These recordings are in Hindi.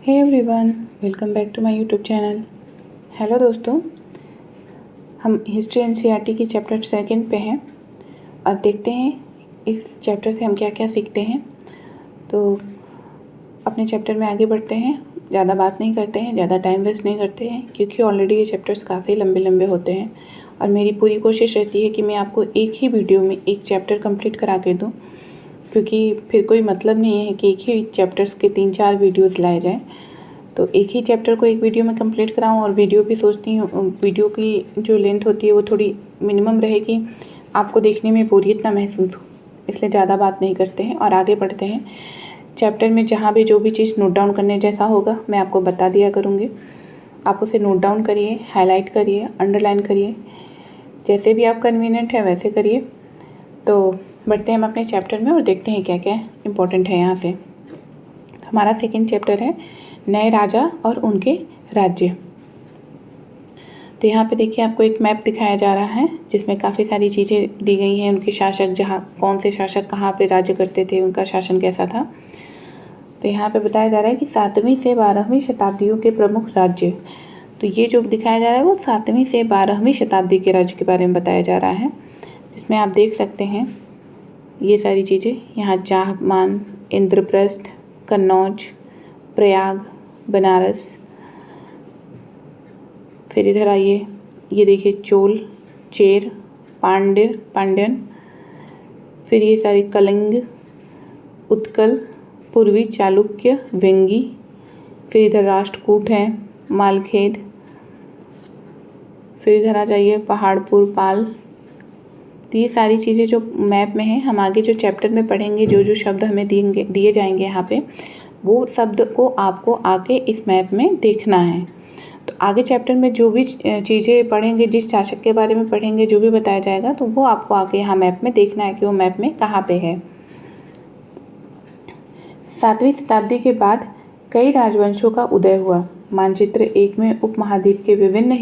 Hey everyone, welcome back to my YouTube channel. Hello दोस्तों, हम हिस्ट्री एनसीईआरटी की चैप्टर सेकंड पे हैं और देखते हैं इस चैप्टर से हम क्या क्या सीखते हैं। तो अपने चैप्टर में आगे बढ़ते हैं, ज़्यादा बात नहीं करते हैं, ज़्यादा टाइम वेस्ट नहीं करते हैं, क्योंकि ऑलरेडी ये चैप्टर्स काफ़ी लंबे लंबे होते हैं और मेरी पूरी कोशिश रहती है कि मैं आपको एक ही वीडियो में एक चैप्टर कंप्लीट करा के दूँ, क्योंकि फिर कोई मतलब नहीं है कि एक ही चैप्टर्स के 3-4 वीडियोस लाए जाएं। तो एक ही चैप्टर को एक वीडियो में कंप्लीट कराऊं और वीडियो भी सोचती हूँ वीडियो की जो लेंथ होती है वो थोड़ी मिनिमम रहेगी, आपको देखने में बोरियत ना महसूस हो, इसलिए ज़्यादा बात नहीं करते हैं और आगे बढ़ते हैं। चैप्टर में जहाँ भी जो भी चीज़ नोट डाउन करने जैसा होगा मैं आपको बता दिया करूँगी, आप उसे नोट डाउन करिए, हाईलाइट करिए, अंडरलाइन करिए, जैसे भी आप कन्वीनियंट है वैसे करिए। तो बढ़ते हैं हम अपने चैप्टर में और देखते हैं क्या क्या इम्पोर्टेंट है। यहाँ से हमारा सेकंड चैप्टर है नए राजा और उनके राज्य। तो यहाँ पे देखिए आपको एक मैप दिखाया जा रहा है जिसमें काफ़ी सारी चीज़ें दी गई हैं, उनके शासक, जहाँ कौन से शासक कहाँ पे राज्य करते थे, उनका शासन कैसा था। तो यहाँ पे बताया जा रहा है कि 7वीं से 12वीं शताब्दियों के प्रमुख राज्य। तो ये जो दिखाया जा रहा है वो 7वीं से 12वीं शताब्दी के राज्य के बारे में बताया जा रहा है, जिसमें आप देख सकते हैं ये सारी चीज़ें। यहाँ चाहमान, इंद्रप्रस्थ, कन्नौज, प्रयाग, बनारस, फिर इधर आइए, ये देखिए चोल, चेर, पांड्यन, फिर ये सारी कलिंग, उत्कल, पूर्वी चालुक्य, वेंगी, फिर इधर राष्ट्रकूट है, मालखेद, फिर इधर आ जाइए पहाड़पुर, पाल। तो ये सारी चीज़ें जो मैप में हैं, हम आगे जो चैप्टर में पढ़ेंगे, जो जो शब्द हमें दिए जाएंगे यहाँ पे, वो शब्द को आपको आगे इस मैप में देखना है। तो आगे चैप्टर में जो भी चीज़ें पढ़ेंगे, जिस शासक के बारे में पढ़ेंगे, जो भी बताया जाएगा, तो वो आपको आगे यहाँ मैप में देखना है कि वो मैप में कहाँ पे है। 7वीं शताब्दी के बाद कई राजवंशों का उदय हुआ। मानचित्र 1 में उपमहाद्वीप के विभिन्न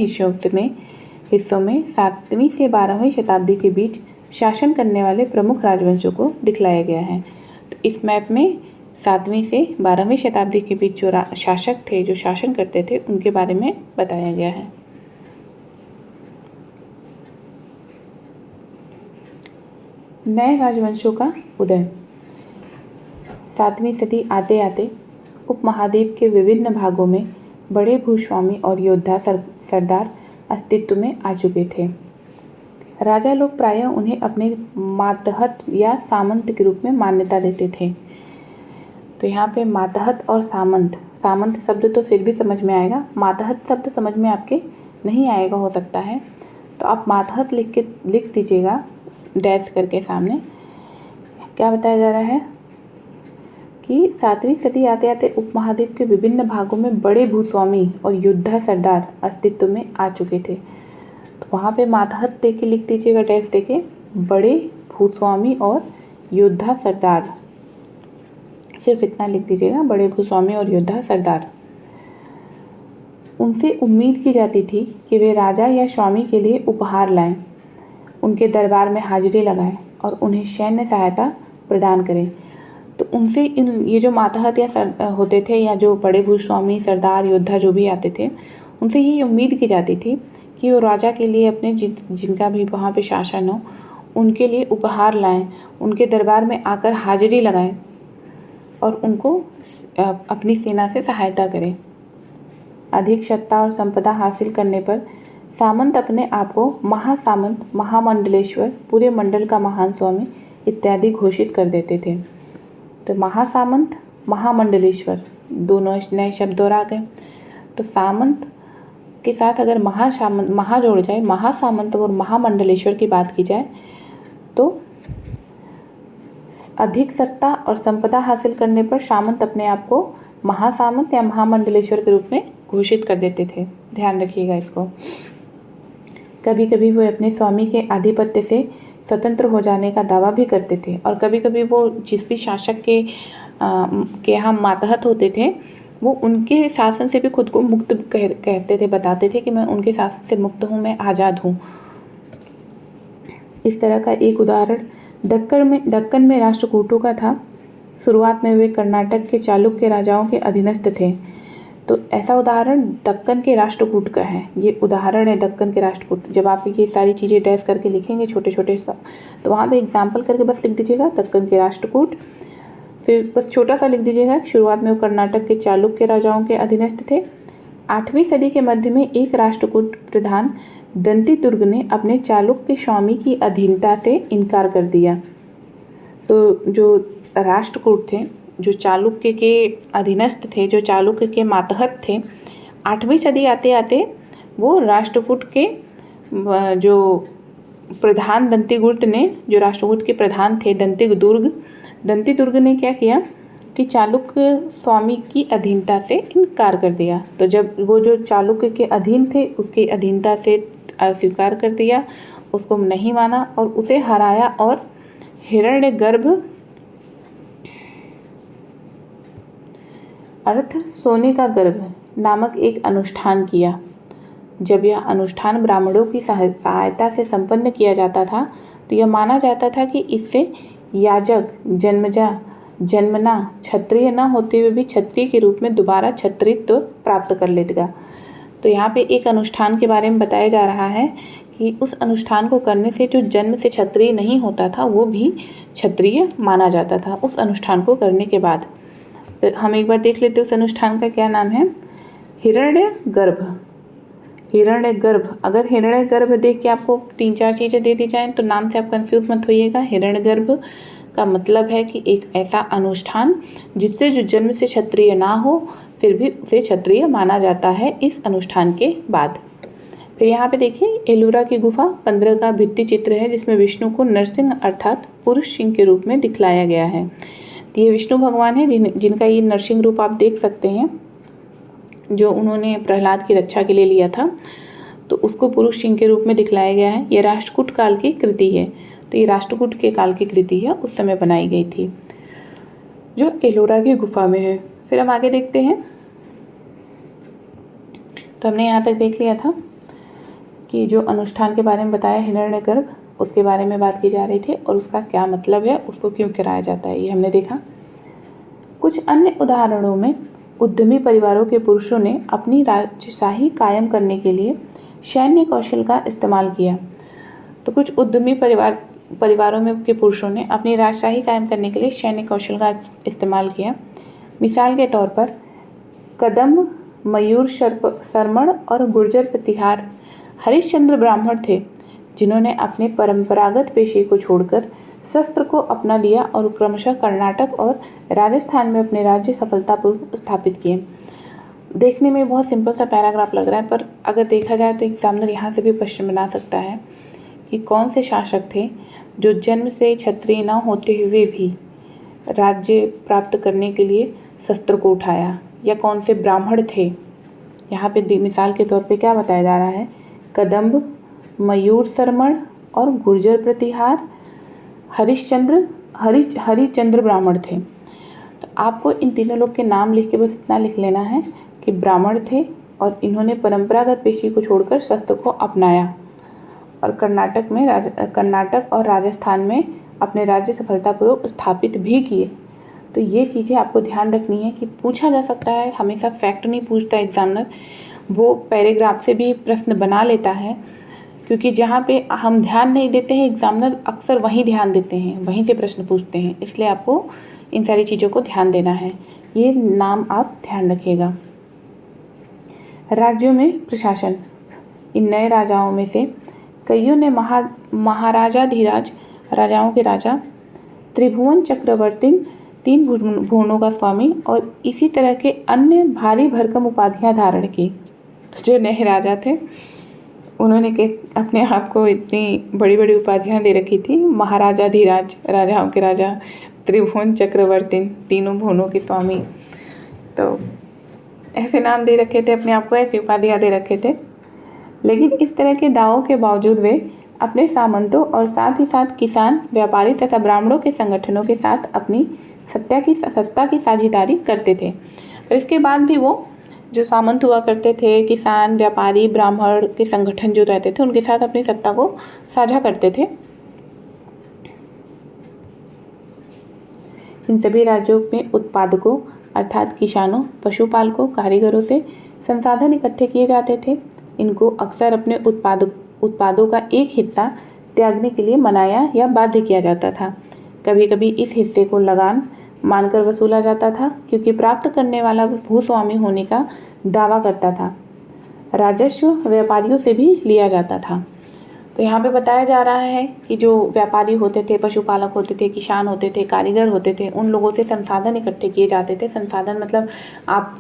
हिस्सों में 7वीं से 12वीं शताब्दी के बीच शासन करने वाले प्रमुख राजवंशों को दिखलाया गया है। तो इस मैप में 7वीं से 12वीं शताब्दी के बीच जो शासक थे, जो शासन करते थे, उनके बारे में बताया गया है। नए राजवंशों का उदय। 7वीं सदी आते आते उपमहाद्वीप के विभिन्न भागों में बड़े भूस्वामी और योद्धा सरदार अस्तित्व में आ चुके थे। राजा लोग प्रायः उन्हें अपने मातहत या सामंत के रूप में मान्यता देते थे। तो यहाँ पे मातहत और सामंत शब्द तो फिर भी समझ में आएगा, मातहत शब्द समझ में आपके नहीं आएगा हो सकता है, तो आप मातहत लिख दीजिएगा डैश करके सामने। क्या बताया जा रहा है कि 7वीं सदी आते आते उपमहाद्वीप के विभिन्न भागों में बड़े भूस्वामी और योद्धा सरदार अस्तित्व में आ चुके थे। तो वहाँ पे मातहत दे के लिख दीजिएगा, डैश दे के, बड़े भूस्वामी और योद्धा सरदार, सिर्फ इतना लिख दीजिएगा, बड़े भूस्वामी और योद्धा सरदार। उनसे उम्मीद की जाती थी कि वे राजा या स्वामी के लिए उपहार लाएं, उनके दरबार में हाजिरी लगाएं और उन्हें सैन्य सहायता प्रदान करें। तो उनसे ये जो मातहत या होते थे, या जो बड़े भूस्वामी, सरदार, योद्धा जो भी आते थे, उनसे ये उम्मीद की जाती थी कि वो राजा के लिए, अपने जिनका भी वहाँ पे शासन हो, उनके लिए उपहार लाएं, उनके दरबार में आकर हाजिरी लगाएं और उनको अपनी सेना से सहायता करें। अधिक सत्ता और संपदा हासिल करने पर सामंत अपने आप को महासामंत, महामंडलेश्वर, पूरे मंडल का महान स्वामी इत्यादि घोषित कर देते थे। तो महासामंत, महामंडलेश्वर, दोनों नए शब्द और आ गए। तो सामंत के साथ अगर महा जोड़ जाए, महासामंत और महामंडलेश्वर की बात की जाए, तो अधिक सत्ता और संपदा हासिल करने पर सामंत अपने आप को महासामंत या महामंडलेश्वर के रूप में घोषित कर देते थे। ध्यान रखिएगा इसको। कभी कभी वो अपने स्वामी के आधिपत्य से स्वतंत्र हो जाने का दावा भी करते थे, और कभी कभी वो जिस भी शासक के यहाँ मातहत होते थे, वो उनके शासन से भी खुद को मुक्त कहते थे, बताते थे कि मैं उनके शासन से मुक्त हूँ, मैं आज़ाद हूँ। इस तरह का एक उदाहरण दक्कन में राष्ट्रकूटों का था। शुरुआत में वे कर्नाटक के चालुक्य राजाओं के अधीनस्थ थे। तो ऐसा उदाहरण दक्कन के राष्ट्रकूट का है। ये उदाहरण है दक्कन के राष्ट्रकूट। जब आप ये सारी चीज़ें डैश करके लिखेंगे छोटे छोटे तो वहाँ पे एग्जाम्पल करके बस लिख दीजिएगा दक्कन के राष्ट्रकूट। फिर बस छोटा सा लिख दीजिएगा, शुरुआत में वो कर्नाटक के चालुक्य राजाओं के अधीनस्थ थे। 8वीं सदी के मध्य में एक राष्ट्रकूट प्रधान दंतिदुर्ग ने अपने चालुक्य स्वामी की अधीनता से इनकार कर दिया। तो जो राष्ट्रकूट थे, जो चालुक्य के अधीनस्थ थे, जो चालुक्य के मातहत थे, 8वीं सदी आते आते वो राष्ट्रकूट के जो प्रधान दंतिदुर्ग ने, जो राष्ट्रकूट के प्रधान थे दंतिदुर्ग ने क्या किया कि चालुक्य स्वामी की अधीनता से इनकार कर दिया। तो जब वो जो चालुक्य के अधीन थे उसकी अधीनता से अस्वीकार कर दिया, उसको नहीं माना और उसे हराया और हिरण्यगर्भ अर्थ सोने का गर्भ नामक एक अनुष्ठान किया। जब यह अनुष्ठान ब्राह्मणों की सहायता से संपन्न किया जाता था तो यह माना जाता था कि इससे याजक जन्मना क्षत्रिय न होते हुए भी क्षत्रिय के रूप में दोबारा क्षत्रियत्व प्राप्त कर लेगा। तो यहाँ पे एक अनुष्ठान के बारे में बताया जा रहा है कि उस अनुष्ठान को करने से जो जन्म से क्षत्रिय नहीं होता था वो भी क्षत्रिय माना जाता था उस अनुष्ठान को करने के बाद। तो हम एक बार देख लेते हैं उस अनुष्ठान का क्या नाम है। हिरण्यगर्भ। अगर हिरण्यगर्भ देख के आपको 3-4 चीज़ें दे दी जाएँ तो नाम से आप कंफ्यूज मत होइएगा। हिरण्यगर्भ का मतलब है कि एक ऐसा अनुष्ठान जिससे जो जन्म से क्षत्रिय ना हो फिर भी उसे क्षत्रिय माना जाता है इस अनुष्ठान के बाद। फिर यहाँ पे देखिए एलोरा की गुफा 15 का भित्ति चित्र है जिसमें विष्णु को नरसिंह अर्थात पुरुष सिंह के रूप में दिखलाया गया है। तो ये विष्णु भगवान है जिनका ये नरसिंह रूप आप देख सकते हैं, जो उन्होंने प्रहलाद की रक्षा के लिए लिया था, तो उसको पुरुष सिंह के रूप में दिखलाया गया है। ये राष्ट्रकूट काल की कृति है। तो ये राष्ट्रकूट के काल की कृति है, उस समय बनाई गई थी, जो एलोरा की गुफा में है। फिर हम आगे देखते हैं। तो हमने यहाँ तक देख लिया था कि जो अनुष्ठान के बारे में बताया हिरण्यगर्भ, उसके बारे में बात की जा रही थी और उसका क्या मतलब है, उसको क्यों कराया जाता है, ये हमने देखा। कुछ अन्य उदाहरणों में उद्यमी परिवारों के पुरुषों ने अपनी राजशाही कायम करने के लिए सैन्य कौशल का इस्तेमाल किया। तो कुछ उद्यमी परिवारों में के पुरुषों ने अपनी राजशाही कायम करने के लिए सैन्य कौशल का इस्तेमाल किया। मिसाल के तौर पर कदम्ब, मयूर शर्मण और गुर्जर प्रतिहार हरिश्चंद्र ब्राह्मण थे जिन्होंने अपने परंपरागत पेशे को छोड़कर शस्त्र को अपना लिया और क्रमशः कर्नाटक और राजस्थान में अपने राज्य सफलतापूर्वक स्थापित किए। देखने में बहुत सिंपल सा पैराग्राफ लग रहा है, पर अगर देखा जाए तो एग्जामिनर यहाँ से भी प्रश्न बना सकता है कि कौन से शासक थे जो जन्म से क्षत्रिय न होते हुए भी राज्य प्राप्त करने के लिए शस्त्र को उठाया, या कौन से ब्राह्मण थे। यहाँ पे मिसाल के तौर पे क्या बताया जा रहा है, कदम्ब, मयूर शर्मण और गुर्जर प्रतिहार हरिश्चंद्र ब्राह्मण थे। तो आपको इन तीनों लोग के नाम लिख के बस इतना लिख लेना है कि ब्राह्मण थे और इन्होंने परंपरागत पेशे को छोड़कर शस्त्र को अपनाया और कर्नाटक और राजस्थान में अपने राज्य सफलतापूर्वक स्थापित भी किए। तो ये चीज़ें आपको ध्यान रखनी है कि पूछा जा सकता है, हमेशा फैक्ट नहीं पूछता एग्जामिनर, वो पैराग्राफ से भी प्रश्न बना लेता है, क्योंकि जहाँ पे हम ध्यान नहीं देते हैं एग्जामिनर अक्सर वहीं ध्यान देते हैं, वहीं से प्रश्न पूछते हैं। इसलिए आपको इन सारी चीज़ों को ध्यान देना है। ये नाम आप ध्यान रखिएगा। राज्यों में प्रशासन। इन नए राजाओं में से कईयों ने महाराजाधिराज राजाओं के राजा, त्रिभुवन चक्रवर्ती, 3 भुवनों का स्वामी और इसी तरह के अन्य भारी भरकम उपाधियां धारण की। जो नए राजा थे उन्होंने अपने आप को इतनी बड़ी बड़ी उपाधियां दे रखी थी। महाराजाधिराज राजाओं के राजा, त्रिभुवन चक्रवर्ती, 3 भुवनों के स्वामी, तो ऐसे नाम दे रखे थे अपने आप को, ऐसी उपाधियां दे रखे थे। लेकिन इस तरह के दावों के बावजूद वे अपने सामंतों और साथ ही साथ किसान, व्यापारी तथा ब्राह्मणों के संगठनों के साथ अपनी सत्ता की साझेदारी करते थे। और इसके बाद भी वो जो सामंत हुआ करते थे, किसान, व्यापारी, ब्राह्मण के संगठन जो रहते थे, उनके साथ अपनी सत्ता को साझा करते थे। इन सभी राज्यों में उत्पादकों, अर्थात किसानों, पशुपालकों, कारीगरों से संसाधन इकट्ठे किए जाते थे। इनको अक्सर अपने उत्पादों का एक हिस्सा त्यागने के लिए मनाया या बाध्य किया जाता था। कभी कभी इस हिस्से को लगान मानकर वसूला जाता था, क्योंकि प्राप्त करने वाला भूस्वामी होने का दावा करता था। राजस्व व्यापारियों से भी लिया जाता था। तो यहाँ पे बताया जा रहा है कि जो व्यापारी होते थे, पशुपालक होते थे, किसान होते थे, कारीगर होते थे, उन लोगों से संसाधन इकट्ठे किए जाते थे। संसाधन मतलब आप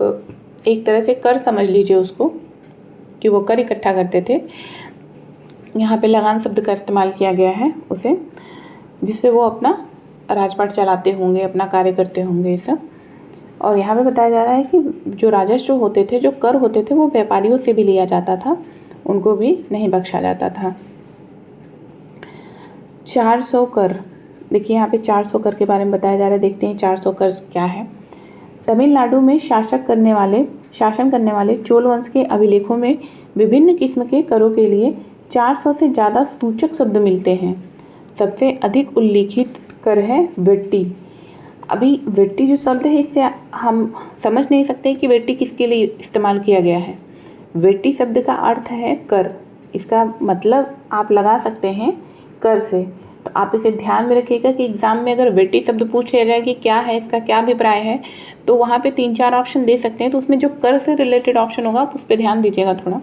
एक तरह से कर समझ लीजिए उसको, कि वो कर इकट्ठा करते थे। यहाँ पे लगान शब्द का इस्तेमाल किया गया है उसे, जिससे वो अपना राजपाट चलाते होंगे, अपना कार्य करते होंगे ये सब। और यहाँ पे बताया जा रहा है कि जो राजस्व होते थे, जो कर होते थे, वो व्यापारियों से भी लिया जाता था, उनको भी नहीं बख्शा जाता था। 400 कर, देखिए यहाँ पे 400 कर के बारे में बताया जा रहा है। देखते हैं 400 कर क्या है। तमिलनाडु में शासन करने वाले चोल वंश के अभिलेखों में विभिन्न किस्म के करों के लिए 400 से ज़्यादा सूचक शब्द मिलते हैं। सबसे अधिक उल्लिखित कर है वेट्टी। अभी वेट्टी जो शब्द है, इससे हम समझ नहीं सकते कि वेट्टी किसके लिए इस्तेमाल किया गया है। वेट्टी शब्द का अर्थ है कर। इसका मतलब आप लगा सकते हैं कर से। तो आप इसे ध्यान में रखिएगा कि एग्ज़ाम में अगर वेट्टी शब्द पूछ लिया जाए कि क्या है, इसका क्या अभिप्राय है, तो वहाँ पे 3-4 ऑप्शन दे सकते हैं। तो उसमें जो कर से रिलेटेड ऑप्शन होगा आप उस पर ध्यान दीजिएगा थोड़ा।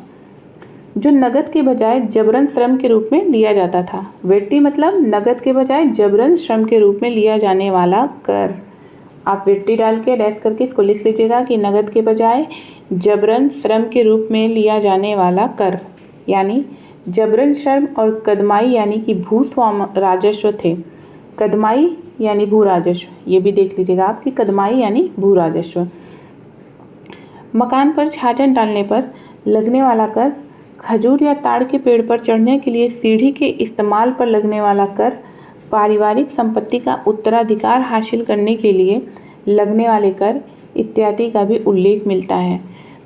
जो नगद के बजाय जबरन श्रम के रूप में लिया जाता था। वेट्टी मतलब नगद के बजाय जबरन श्रम के रूप में लिया जाने वाला कर। आप वेट्टी डाल के डैश करके इसको लिख लीजिएगा कि नगद के बजाय जबरन श्रम के रूप में लिया जाने वाला कर, यानी जबरन श्रम। और कदमाई यानी कि भू राजस्व थे। कदमाई यानी भू राजस्व, ये भी देख लीजिएगा आप कि कदमाई यानी भू राजस्व। मकान पर छाजन डालने पर लगने वाला कर, खजूर या ताड़ के पेड़ पर चढ़ने के लिए सीढ़ी के इस्तेमाल पर लगने वाला कर, पारिवारिक संपत्ति का उत्तराधिकार हासिल करने के लिए लगने वाले कर इत्यादि का भी उल्लेख मिलता है।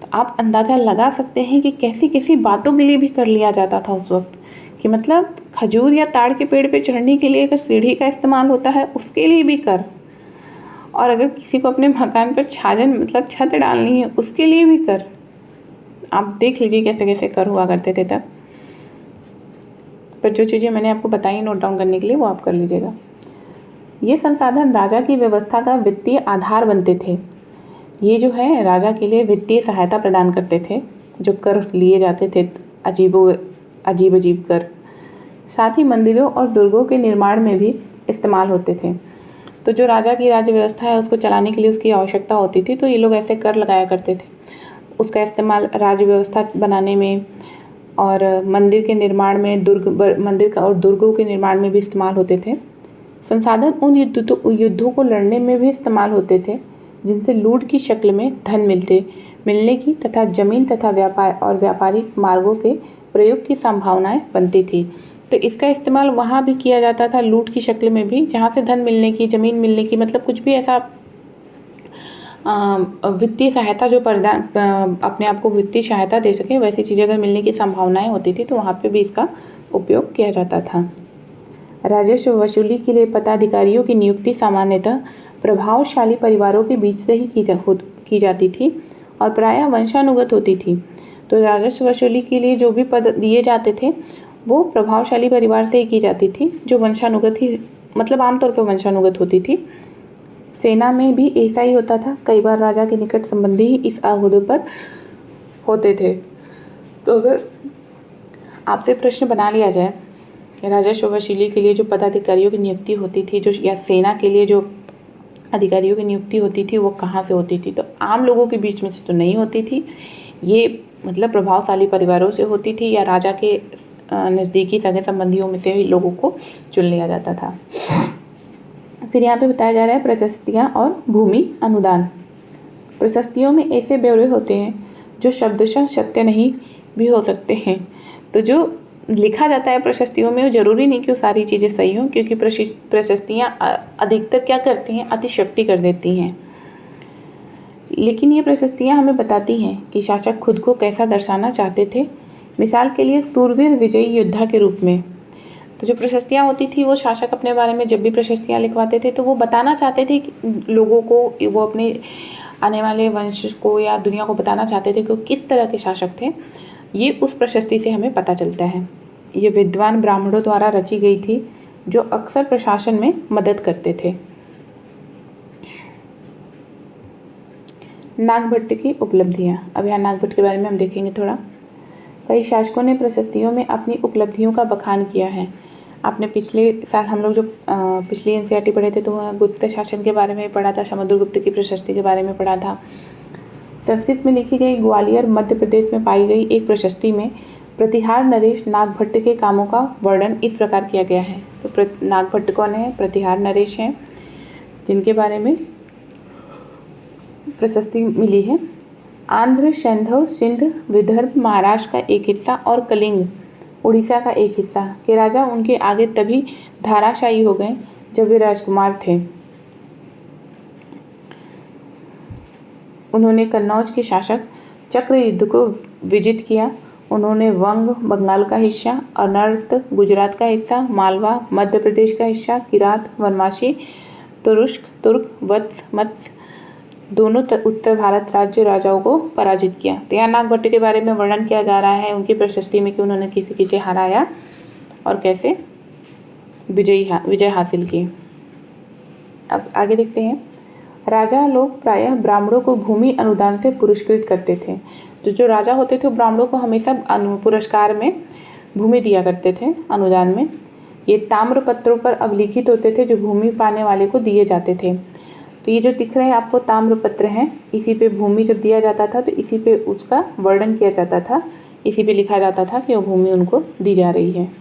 तो आप अंदाज़ा लगा सकते हैं कि कैसी कैसी बातों के लिए भी कर लिया जाता था उस वक्त, कि मतलब खजूर या ताड़ के पेड़ पे चढ़ने के लिए अगर सीढ़ी का इस्तेमाल होता है, उसके लिए भी कर। और अगर किसी को अपने मकान पर छाजन मतलब छत डालनी है, उसके लिए भी कर। आप देख लीजिए कैसे कैसे कर हुआ करते थे तब। पर जो चीज़ें मैंने आपको बताई नोट डाउन करने के लिए, वो आप कर लीजिएगा। ये संसाधन राजा की व्यवस्था का वित्तीय आधार बनते थे। ये जो है राजा के लिए वित्तीय सहायता प्रदान करते थे, जो कर लिए जाते थे अजीब कर। साथ ही मंदिरों और दुर्गों के निर्माण में भी इस्तेमाल होते थे। तो जो राजा की राज्य व्यवस्था है, उसको चलाने के लिए उसकी आवश्यकता होती थी, तो ये लोग ऐसे कर लगाया करते थे। उसका इस्तेमाल राज्य व्यवस्था बनाने में और मंदिर के निर्माण में, मंदिर का और दुर्गों के निर्माण में भी इस्तेमाल होते थे। संसाधन उन युद्धों को लड़ने में भी इस्तेमाल होते थे जिनसे लूट की शक्ल में धन मिलने की तथा जमीन तथा व्यापारिक मार्गों के प्रयोग की संभावनाएं बनती थी। तो इसका इस्तेमाल वहाँ भी किया जाता था, लूट की शक्ल में भी, जहाँ से धन मिलने की, ज़मीन मिलने की, मतलब कुछ भी ऐसा वित्तीय सहायता जो अपने आप को वित्तीय सहायता दे सके, वैसी चीज़ें अगर मिलने की संभावनाएं होती थी तो वहाँ पे भी इसका उपयोग किया जाता था। राजस्व वसूली के लिए पदाधिकारियों की नियुक्ति सामान्यतः प्रभावशाली परिवारों के बीच से ही की जाती थी और प्रायः वंशानुगत होती थी। तो राजस्व वसूली के लिए जो भी पद दिए जाते थे वो प्रभावशाली परिवार से ही की जाती थी, जो वंशानुगत ही, मतलब आमतौर पर वंशानुगत होती थी। सेना में भी ऐसा ही होता था। कई बार राजा के निकट संबंधी ही इस ओहदे पर होते थे। तो अगर आपसे प्रश्न बना लिया जाए, राजस्व वसूली के लिए जो पदाधिकारियों की नियुक्ति होती थी, जो या सेना के लिए जो अधिकारियों की नियुक्ति होती थी, वो कहाँ से होती थी, तो आम लोगों के बीच में से तो नहीं होती थी। ये मतलब प्रभावशाली परिवारों से होती थी या राजा के नज़दीकी सगे संबंधियों में से भी लोगों को चुन लिया जाता था। फिर यहाँ पे बताया जा रहा है प्रशस्तियाँ और भूमि अनुदान। प्रशस्तियों में ऐसे ब्यौरे होते हैं जो शब्दशः सत्य नहीं भी हो सकते हैं। तो जो लिखा जाता है प्रशस्तियों में, वो ज़रूरी नहीं कि वो सारी चीज़ें सही हों, क्योंकि प्रशस्तियाँ अधिकतर क्या करती हैं, अतिशयोक्ति कर देती हैं। लेकिन ये प्रशस्तियाँ हमें बताती हैं कि शासक खुद को कैसा दर्शाना चाहते थे। मिसाल के लिए सूरवीर विजयी योद्धा के रूप में। तो जो प्रशस्तियाँ होती थी, वो शासक अपने बारे में जब भी प्रशस्तियाँ लिखवाते थे तो वो बताना चाहते थे कि लोगों को, वो अपने आने वाले वंश को या दुनिया को बताना चाहते थे कि वो किस तरह के शासक थे, ये उस प्रशस्ति से हमें पता चलता है। ये विद्वान ब्राह्मणों द्वारा रची गई थी जो अक्सर प्रशासन में मदद करते थे। नागभट्ट की उपलब्धियाँ। अब यहाँ नागभट्ट के बारे में हम देखेंगे थोड़ा। कई शासकों ने प्रशस्तियों में अपनी उपलब्धियों का बखान किया है। आपने पिछले साल हम लोग जो पिछली एनसीईआरटी पढ़े थे तो वह गुप्त शासन के बारे में पढ़ा था, समुद्रगुप्त की प्रशस्ति के बारे में पढ़ा था। संस्कृत में लिखी गई ग्वालियर मध्य प्रदेश में पाई गई एक प्रशस्ति में प्रतिहार नरेश नागभट्ट के कामों का वर्णन इस प्रकार किया गया है। तो नागभट्ट कौन है? प्रतिहार नरेश हैं, जिनके बारे में प्रशस्ति मिली है। आंध्र, सैंधव, सिंध, विदर्भ महाराष्ट्र का एक हिस्सा और कलिंग उड़ीसा का एक हिस्सा के राजा उनके आगे तभी धाराशायी हो गए जब वे राजकुमार थे। उन्होंने कन्नौज के शासक चक्रयुद्ध को विजित किया। उन्होंने वंग बंगाल का हिस्सा, अनर्त गुजरात का हिस्सा, मालवा मध्य प्रदेश का हिस्सा, किरात वनवासी, तुरुष्क तुर्क, वत्स मत्स्य दोनों उत्तर भारत राज्य राजाओं को पराजित किया। तो यहाँ नागभट्ट के बारे में वर्णन किया जा रहा है उनकी प्रशस्ति में कि उन्होंने किसे किसे हराया और कैसे विजय हासिल की। अब आगे देखते हैं। राजा लोग प्रायः ब्राह्मणों को भूमि अनुदान से पुरस्कृत करते थे। तो जो राजा होते थे ब्राह्मणों को हमेशा पुरस्कार में भूमि दिया करते थे, अनुदान में। ये ताम्र पत्रों पर अभिलिखित होते थे जो भूमि पाने वाले को दिए जाते थे। तो ये जो दिख रहे हैं आपको ताम्र पत्र हैं, इसी पे भूमि जब दिया जाता था तो इसी पे उसका वर्णन किया जाता था, इसी पे लिखा जाता था कि वो भूमि उनको दी जा रही है।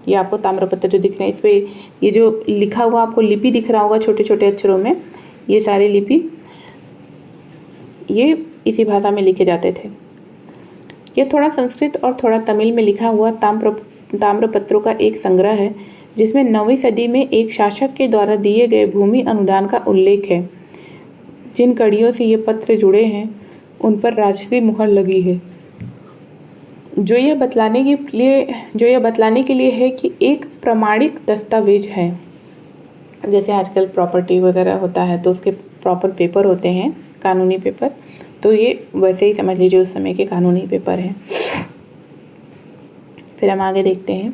ये आपको ताम्र पत्र जो दिख रहे हैं, इस पे ये जो लिखा हुआ आपको लिपि दिख रहा होगा छोटे छोटे अक्षरों में, ये सारी लिपि ये इसी भाषा में लिखे जाते थे। ये थोड़ा संस्कृत और थोड़ा तमिल में लिखा हुआ ताम्र पत्रों का एक संग्रह है जिसमें 9वीं सदी में एक शासक के द्वारा दिए गए भूमि अनुदान का उल्लेख है। जिन कड़ियों से ये पत्र जुड़े हैं उन पर राजसी मुहर लगी है, जो यह बतलाने के लिए है कि एक प्रमाणिक दस्तावेज है। जैसे आजकल प्रॉपर्टी वगैरह होता है तो उसके प्रॉपर पेपर होते हैं, कानूनी पेपर, तो ये वैसे ही समझ लीजिए उस समय के कानूनी पेपर हैं। फिर हम आगे देखते हैं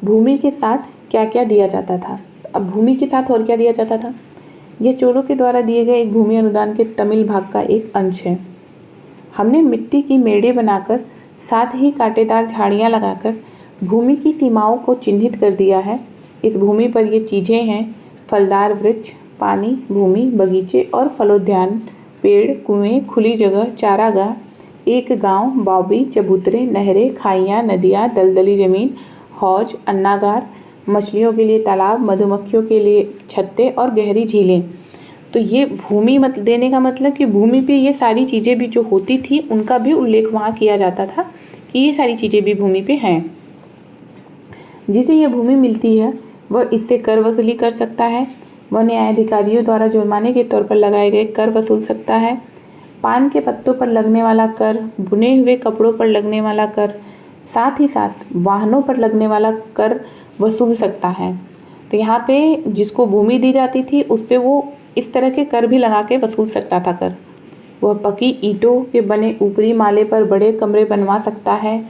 भूमि के साथ क्या क्या दिया जाता था। अब भूमि के साथ और क्या दिया जाता था? यह चोलों के द्वारा दिए गए एक भूमि अनुदान के तमिल भाग का एक अंश है। हमने मिट्टी की मेड़े बनाकर साथ ही कांटेदार झाड़ियाँ लगाकर भूमि की सीमाओं को चिन्हित कर दिया है। इस भूमि पर ये चीज़ें हैं: फलदार वृक्ष, पानी, भूमि, बगीचे और फलोद्यान, पेड़, कुएं, खुली जगह, चारागाह, एक गांव, बावड़ी, चबूतरे, नहरें, खाइयाँ, नदियाँ, दलदली ज़मीन, हौज, अन्नागार, मछलियों के लिए तालाब, मधुमक्खियों के लिए छत्ते और गहरी झीलें। तो ये भूमि देने का मतलब कि भूमि पे ये सारी चीज़ें भी जो होती थी उनका भी उल्लेख वहाँ किया जाता था कि ये सारी चीज़ें भी भूमि पे हैं। जिसे यह भूमि मिलती है वह इससे कर वसूली कर सकता है। वह न्यायाधिकारियों द्वारा जुर्माने के तौर पर लगाए गए कर वसूल सकता है। पान के पत्तों पर लगने वाला कर, बुने हुए कपड़ों पर लगने वाला कर, साथ ही साथ वाहनों पर लगने वाला कर वसूल सकता है। तो यहाँ पे जिसको भूमि दी जाती थी उस पे वो इस तरह के कर भी लगा के वसूल सकता था कर। वह पकी ईंटों के बने ऊपरी माले पर बड़े कमरे बनवा सकता है,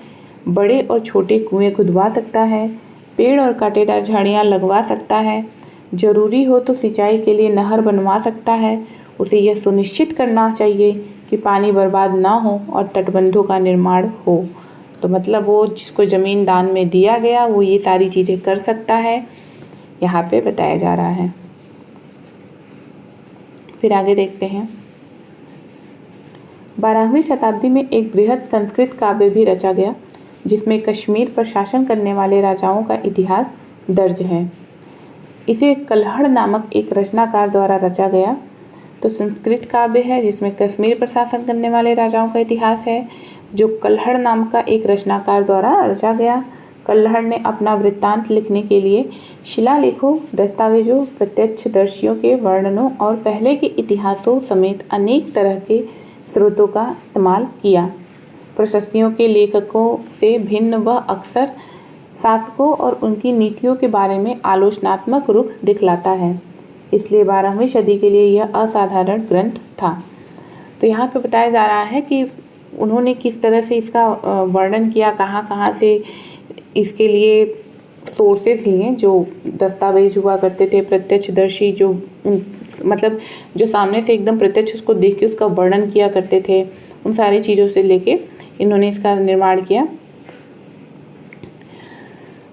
बड़े और छोटे कुएं खुदवा सकता है, पेड़ और कांटेदार झाड़ियाँ लगवा सकता है, जरूरी हो तो सिंचाई के लिए नहर बनवा सकता है। उसे यह सुनिश्चित करना चाहिए कि पानी बर्बाद ना हो और तटबंधों का निर्माण हो। तो मतलब वो जिसको ज़मीन दान में दिया गया वो ये सारी चीज़ें कर सकता है, यहाँ पे बताया जा रहा है। फिर आगे देखते हैं 12वीं शताब्दी में एक बृहद संस्कृत काव्य भी रचा गया जिसमें कश्मीर पर शासन करने वाले राजाओं का इतिहास दर्ज है। इसे कल्हड़ नामक एक रचनाकार द्वारा रचा गया। तो संस्कृत काव्य है जिसमें कश्मीर पर शासन करने वाले राजाओं का इतिहास है, जो कल्हड़ नाम का एक रचनाकार द्वारा रचा गया। कल्हड़ ने अपना वृत्तांत लिखने के लिए शिलालेखों, दस्तावेजों, प्रत्यक्षदर्शियों के वर्णनों और पहले के इतिहासों समेत अनेक तरह के स्रोतों का इस्तेमाल किया। प्रशस्तियों के लेखकों से भिन्न वह अक्सर शासकों और उनकी नीतियों के बारे में आलोचनात्मक रुख दिखलाता है, इसलिए 12वीं सदी के लिए यह असाधारण ग्रंथ था। तो यहाँ पे बताया जा रहा है कि उन्होंने किस तरह से इसका वर्णन किया, कहाँ कहाँ से इसके लिए सोर्सेज लिए, जो दस्तावेज हुआ करते थे, प्रत्यक्षदर्शी जो मतलब जो सामने से एकदम प्रत्यक्ष उसको देख के उसका वर्णन किया करते थे, उन सारी चीज़ों से लेके इन्होंने इसका निर्माण किया।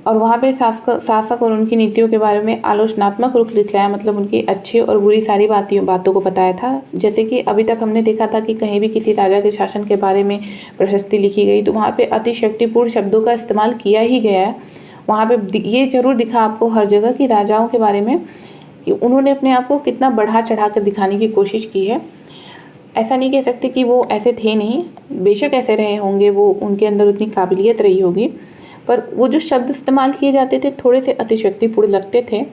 और वहाँ पे शासक और उनकी नीतियों के बारे में आलोचनात्मक रुख दिखलाया, मतलब उनकी अच्छी और बुरी सारी बातों को बताया था। जैसे कि अभी तक हमने देखा था कि कहीं भी किसी राजा के शासन के बारे में प्रशस्ति लिखी गई तो वहाँ पे अतिशयोक्तिपूर्ण शब्दों का इस्तेमाल किया ही गया है। वहाँ पे ये जरूर दिखा आपको हर जगह कि राजाओं के बारे में कि उन्होंने अपने आप को कितना बढ़ा चढ़ा कर दिखाने की कोशिश की है। ऐसा नहीं कह सकते कि वो ऐसे थे नहीं, बेशक ऐसे रहे होंगे, वो उनके अंदर उतनी काबिलियत रही होगी, पर वो जो शब्द इस्तेमाल किए जाते थे थोड़े से अतिशयोक्तिपूर्ण लगते थे।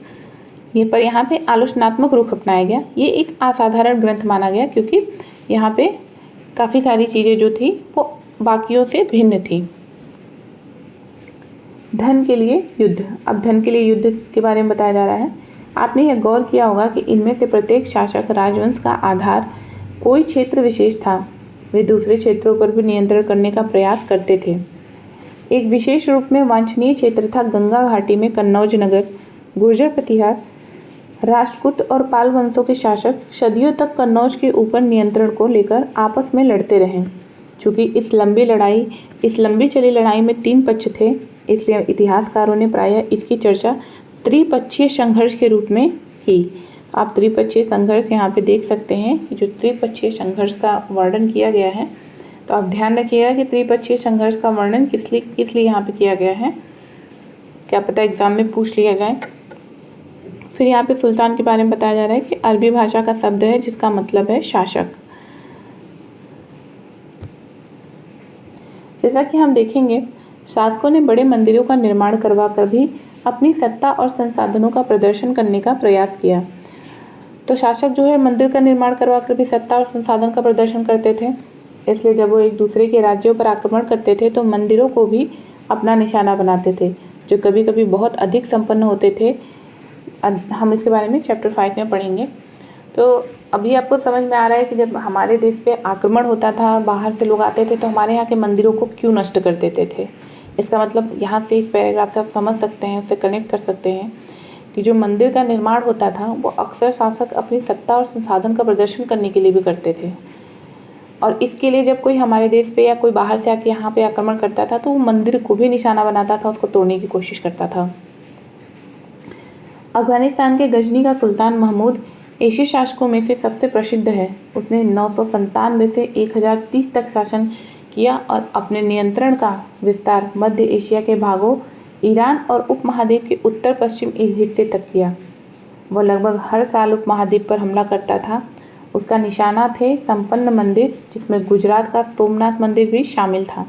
ये पर यहाँ पे आलोचनात्मक रुख अपनाया गया। ये एक असाधारण ग्रंथ माना गया क्योंकि यहाँ पे काफ़ी सारी चीज़ें जो थी वो बाकियों से भिन्न थी। धन के लिए युद्ध। अब धन के लिए युद्ध के बारे में बताया जा रहा है। आपने यह गौर किया होगा कि इनमें से प्रत्येक शासक राजवंश का आधार कोई क्षेत्र विशेष था। वे दूसरे क्षेत्रों पर भी नियंत्रण करने का प्रयास करते थे। एक विशेष रूप में वांछनीय क्षेत्र था गंगा घाटी में कन्नौज नगर। गुर्जर प्रतिहार, राष्ट्रकूट और पाल वंशों के शासक सदियों तक कन्नौज के ऊपर नियंत्रण को लेकर आपस में लड़ते रहे। चूँकि इस लंबी चली लड़ाई में 3 पक्ष थे, इसलिए इतिहासकारों ने प्रायः इसकी चर्चा त्रिपक्षीय संघर्ष के रूप में की। आप त्रिपक्षीय संघर्ष यहाँ पे देख सकते हैं कि जो त्रिपक्षीय संघर्ष का वर्णन किया गया है, तो आप ध्यान रखिएगा कि त्रिपक्षीय संघर्ष का वर्णन किस लिए यहाँ पे किया गया है, क्या पता एग्जाम में पूछ लिया जाए। फिर यहाँ पे सुल्तान के बारे में बताया जा रहा है कि अरबी भाषा का शब्द है जिसका मतलब है शासक। जैसा कि हम देखेंगे, शासकों ने बड़े मंदिरों का निर्माण करवा कर भी अपनी सत्ता और संसाधनों का प्रदर्शन करने का प्रयास किया। तो शासक जो है मंदिर का निर्माण करवा कर भी सत्ता और संसाधन का प्रदर्शन करते थे, इसलिए जब वो एक दूसरे के राज्यों पर आक्रमण करते थे तो मंदिरों को भी अपना निशाना बनाते थे, जो कभी कभी बहुत अधिक संपन्न होते थे। हम इसके बारे में चैप्टर 5 में पढ़ेंगे। तो अभी आपको समझ में आ रहा है कि जब हमारे देश पे आक्रमण होता था, बाहर से लोग आते थे, तो हमारे यहाँ के मंदिरों को क्यों नष्ट कर देते थे। इसका मतलब यहाँ से इस पैराग्राफ से आप समझ सकते हैं, उससे कनेक्ट कर सकते हैं कि जो मंदिर का निर्माण होता था वो अक्सर शासक अपनी सत्ता और संसाधन का प्रदर्शन करने के लिए भी करते थे। और इसके लिए जब कोई हमारे देश पे या कोई बाहर से आके यहाँ पे आक्रमण करता था तो वो मंदिर को भी निशाना बनाता था, उसको तोड़ने की कोशिश करता था। अफगानिस्तान के गजनी का सुल्तान महमूद एशियाई शासकों में से सबसे प्रसिद्ध है। उसने 997 से 1030 तक शासन किया और अपने नियंत्रण का विस्तार मध्य एशिया के भागों, ईरान और उपमहाद्वीप के उत्तर पश्चिम हिस्से तक किया। वह लगभग हर साल उपमहाद्वीप पर हमला करता था। उसका निशाना थे संपन्न मंदिर, जिसमें गुजरात का सोमनाथ मंदिर भी शामिल था।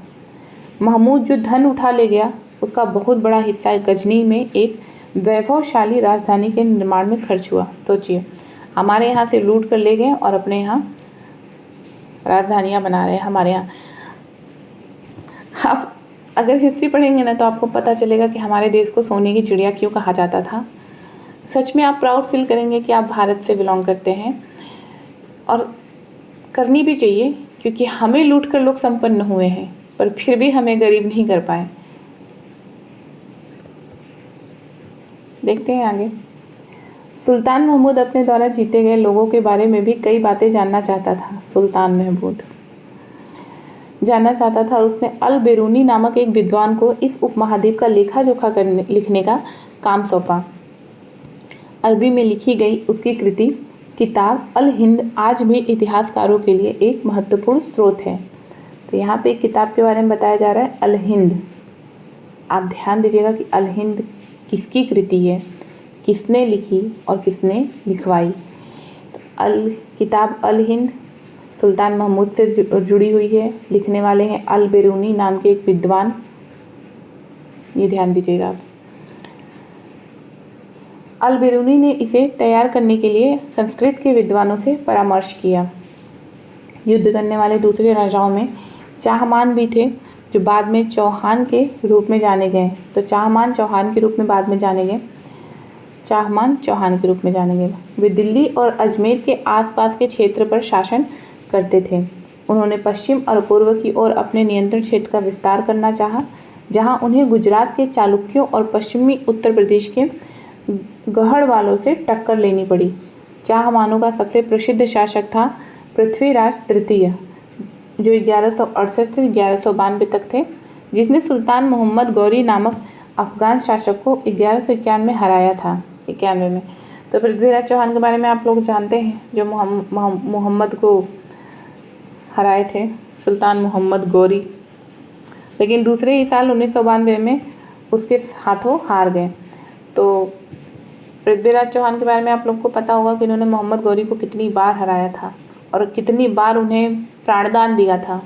महमूद जो धन उठा ले गया, उसका बहुत बड़ा हिस्सा गजनी में एक वैभवशाली राजधानी के निर्माण में खर्च हुआ। सोचिए, हमारे यहाँ से लूट कर ले गए और अपने यहाँ राजधानियाँ बना रहे हैं हमारे यहाँ। आप अगर हिस्ट्री पढ़ेंगे ना तो आपको पता चलेगा कि हमारे देश को सोने की चिड़िया क्यों कहा जाता था। सच में आप प्राउड फील करेंगे कि आप भारत से बिलोंग करते हैं, और करनी भी चाहिए, क्योंकि हमें लूट कर लोग संपन्न हुए हैं पर फिर भी हमें गरीब नहीं कर पाए। देखते हैं आगे। सुल्तान महमूद अपने द्वारा जीते गए लोगों के बारे में भी कई बातें जानना चाहता था। सुल्तान महमूद जानना चाहता था और उसने अल बेरूनी नामक एक विद्वान को इस उपमहाद्वीप का लेखा जोखा लिखने का काम सौंपा। अरबी में लिखी गई उसकी कृति किताब अल हिंद आज भी इतिहासकारों के लिए एक महत्वपूर्ण स्रोत है। तो यहाँ पे एक किताब के बारे में बताया जा रहा है, अल हिंद। आप ध्यान दीजिएगा कि अल हिंद किसकी कृति है, किसने लिखी और किसने लिखवाई। तो किताब अल हिंद सुल्तान महमूद से जुड़ी हुई है। लिखने वाले हैं अल बेरूनी नाम के एक विद्वान, ये ध्यान दीजिएगा आप। अल बेरूनी ने इसे तैयार करने के लिए संस्कृत के विद्वानों से परामर्श किया। युद्ध करने वाले दूसरे राजाओं में चाहमान भी थे, जो बाद में चौहान के रूप में जाने गए। तो चाहमान चौहान के रूप में बाद में जाने गए, चाहमान चौहान के रूप में जाने गए। वे दिल्ली और अजमेर के आसपास के क्षेत्र पर शासन करते थे। उन्होंने पश्चिम और पूर्व की ओर अपने नियंत्रण क्षेत्र का विस्तार करना चाहा, जहां उन्हें गुजरात के चालुक्यों और पश्चिमी उत्तर प्रदेश के गढ़वालों से टक्कर लेनी पड़ी। चाहमानों का सबसे प्रसिद्ध शासक था पृथ्वीराज तृतीय, जो 1168 से 1192 तक थे, जिसने सुल्तान मोहम्मद गौरी नामक अफगान शासक को 1151 में हराया था। 91 में। तो पृथ्वीराज चौहान के बारे में आप लोग जानते हैं, जो मोहम्मद को हराए थे, सुल्तान मोहम्मद गौरी, लेकिन दूसरे ही साल 1992 में उसके हाथों हार गए। तो पृथ्वीराज चौहान के बारे में आप लोग को पता होगा कि इन्होंने मोहम्मद गौरी को कितनी बार हराया था और कितनी बार उन्हें प्राणदान दिया था,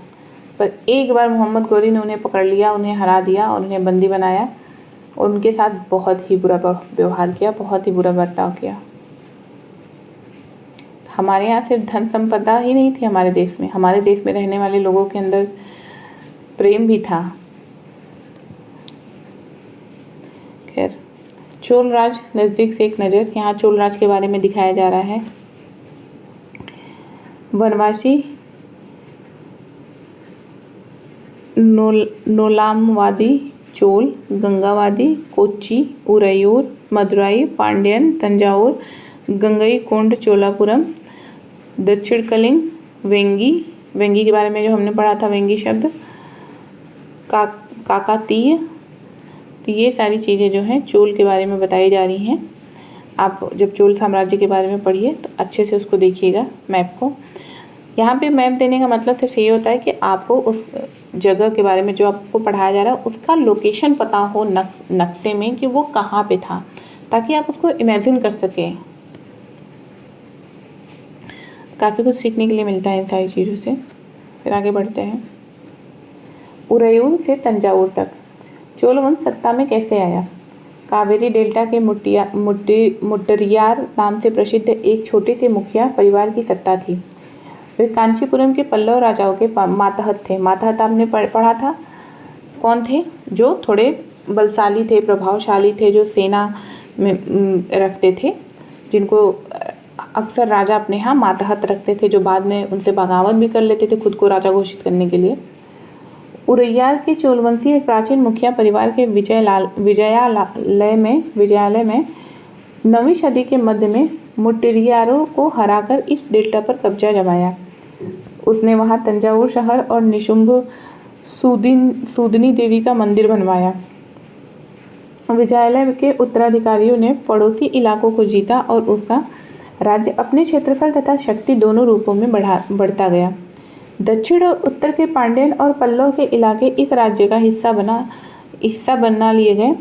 पर एक बार मोहम्मद गौरी ने उन्हें पकड़ लिया, उन्हें हरा दिया और उन्हें बंदी बनाया और उनके साथ बहुत ही बुरा व्यवहार किया, बहुत ही बुरा बर्ताव किया। हमारे यहाँ सिर्फ धन संपदा ही नहीं थी हमारे देश में रहने वाले लोगों के अंदर प्रेम भी था। खैर, चोल राज नज़दीक से एक नज़र। यहाँ चोल राज के बारे में दिखाया जा रहा है। वनवासी, नोलामवादी, चोल, गंगावादी, कोच्चि, उरैयूर, मदुराई, पांड्यन, तंजावुर, गंगईकोंड, चोलापुरम, दक्षिण कलिंग, वेंगी के बारे में जो हमने पढ़ा था, वेंगी शब्द, काकातीय। तो ये सारी चीज़ें जो हैं चोल के बारे में बताई जा रही हैं। आप जब चोल साम्राज्य के बारे में पढ़िए तो अच्छे से उसको देखिएगा, मैप को। यहाँ पे मैप देने का मतलब सिर्फ ये होता है कि आपको उस जगह के बारे में जो आपको पढ़ाया जा रहा है उसका लोकेशन पता हो नक्शे में कि वो कहाँ पे था, ताकि आप उसको इमेजिन कर सकें। काफ़ी कुछ सीखने के लिए मिलता है इन सारी चीज़ों से। फिर आगे बढ़ते हैं। उरैयूर से तंजावुर तक चोल वंश सत्ता में कैसे आया? कावेरी डेल्टा के मुट्टरियार नाम से प्रसिद्ध एक छोटे से मुखिया परिवार की सत्ता थी। वे कांचीपुरम के पल्लव राजाओं के मातहत थे। मातहत आपने पढ़ा था, कौन थे? जो थोड़े बलशाली थे, प्रभावशाली थे, जो सेना में रखते थे, जिनको अक्सर राजा अपने यहाँ मातहत रखते थे, जो बाद में उनसे बगावत भी कर लेते थे खुद को राजा घोषित करने के लिए। उरैयार के चोलवंशी एक प्राचीन मुखिया परिवार के विजयालय में 9वीं सदी के मध्य में मुट्टरियारों को हराकर इस डेल्टा पर कब्जा जमाया। उसने वहां तंजावुर शहर और निशुंभ सूदनी देवी का मंदिर बनवाया। विजयालय के उत्तराधिकारियों ने पड़ोसी इलाकों को जीता और उसका राज्य अपने क्षेत्रफल तथा शक्ति दोनों रूपों में बढ़ता गया। दक्षिण और उत्तर के पांड्यन और पल्लव के इलाके इस राज्य का हिस्सा बना लिए गए।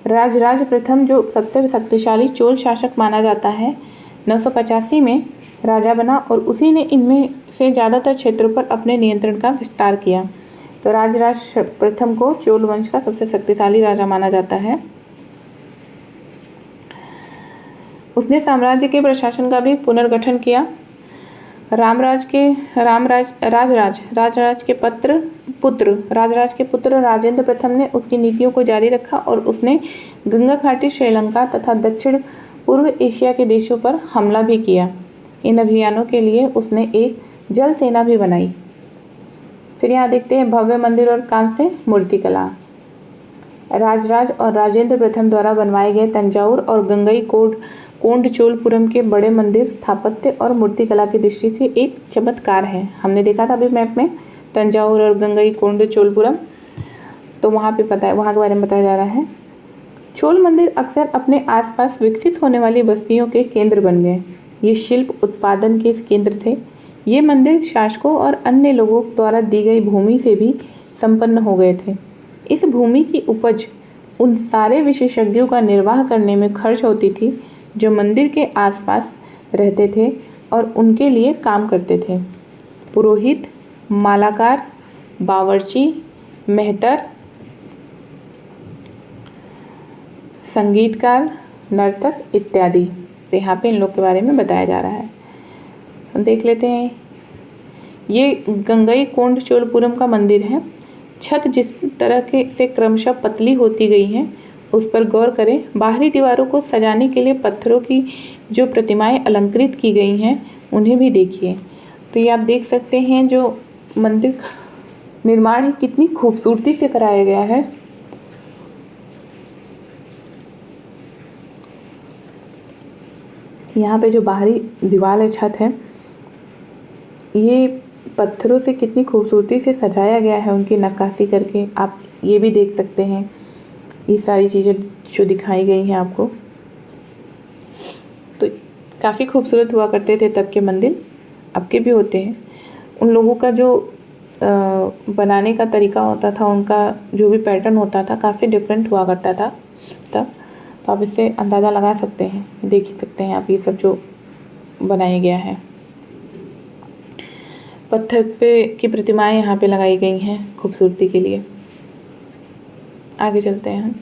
राजराज प्रथम, जो सबसे शक्तिशाली चोल शासक माना जाता है, 985 में राजा बना और उसी ने इनमें से ज़्यादातर क्षेत्रों पर अपने नियंत्रण का विस्तार किया। तो राजराज प्रथम को चोल वंश का सबसे शक्तिशाली राजा माना जाता है। उसने साम्राज्य के प्रशासन का भी पुनर्गठन किया। राजराज के पुत्र राजेंद्र प्रथम ने उसकी नीतियों को जारी रखा और उसने गंगा घाटी, श्रीलंका तथा दक्षिण पूर्व एशिया के देशों पर हमला भी किया। इन अभियानों के लिए उसने एक जल सेना भी बनाई। फिर यहाँ देखते हैं भव्य मंदिर और कांस्य मूर्तिकला। राजराज और राजेंद्र प्रथम द्वारा बनवाए गए तंजावुर और गंगईकोंड चोलपुरम के बड़े मंदिर स्थापत्य और मूर्तिकला की दृष्टि से एक चमत्कार है। हमने देखा था अभी मैप में तंजावुर और गंगईकोंड चोलपुरम, तो वहाँ के बारे में बताया जा रहा है। चोल मंदिर अक्सर अपने आसपास विकसित होने वाली बस्तियों के केंद्र बन गए। ये शिल्प उत्पादन के केंद्र थे। ये मंदिर शासकों और अन्य लोगों द्वारा दी गई भूमि से भी संपन्न हो गए थे। इस भूमि की उपज उन सारे विशेषज्ञों का निर्वाह करने में खर्च होती थी जो मंदिर के आसपास रहते थे और उनके लिए काम करते थे। पुरोहित, मालाकार, बावर्ची, मेहतर, संगीतकार, नर्तक इत्यादि। तो यहाँ पे इन लोग के बारे में बताया जा रहा है। हम देख लेते हैं। ये गंगईकोंड चोलपुरम का मंदिर है। छत जिस तरह के से क्रमशः पतली होती गई हैं उस पर गौर करें। बाहरी दीवारों को सजाने के लिए पत्थरों की जो प्रतिमाएं अलंकृत की गई हैं उन्हें भी देखिए। तो ये आप देख सकते हैं जो मंदिर का निर्माण है कितनी खूबसूरती से कराया गया है। यहाँ पे जो बाहरी दीवार है, छत है, ये पत्थरों से कितनी खूबसूरती से सजाया गया है, उनकी नक्काशी करके। आप ये भी देख सकते हैं ये सारी चीज़ें जो दिखाई गई हैं आपको। तो काफ़ी खूबसूरत हुआ करते थे तब के मंदिर, अब के भी होते हैं। उन लोगों का जो बनाने का तरीका होता था, उनका जो भी पैटर्न होता था काफ़ी डिफरेंट हुआ करता था तब। तो आप इससे अंदाज़ा लगा सकते हैं, देख ही सकते हैं आप ये सब जो बनाया गया है। पत्थर पे की प्रतिमाएं यहाँ पे लगाई गई हैं खूबसूरती के लिए। आगे चलते हैं हम।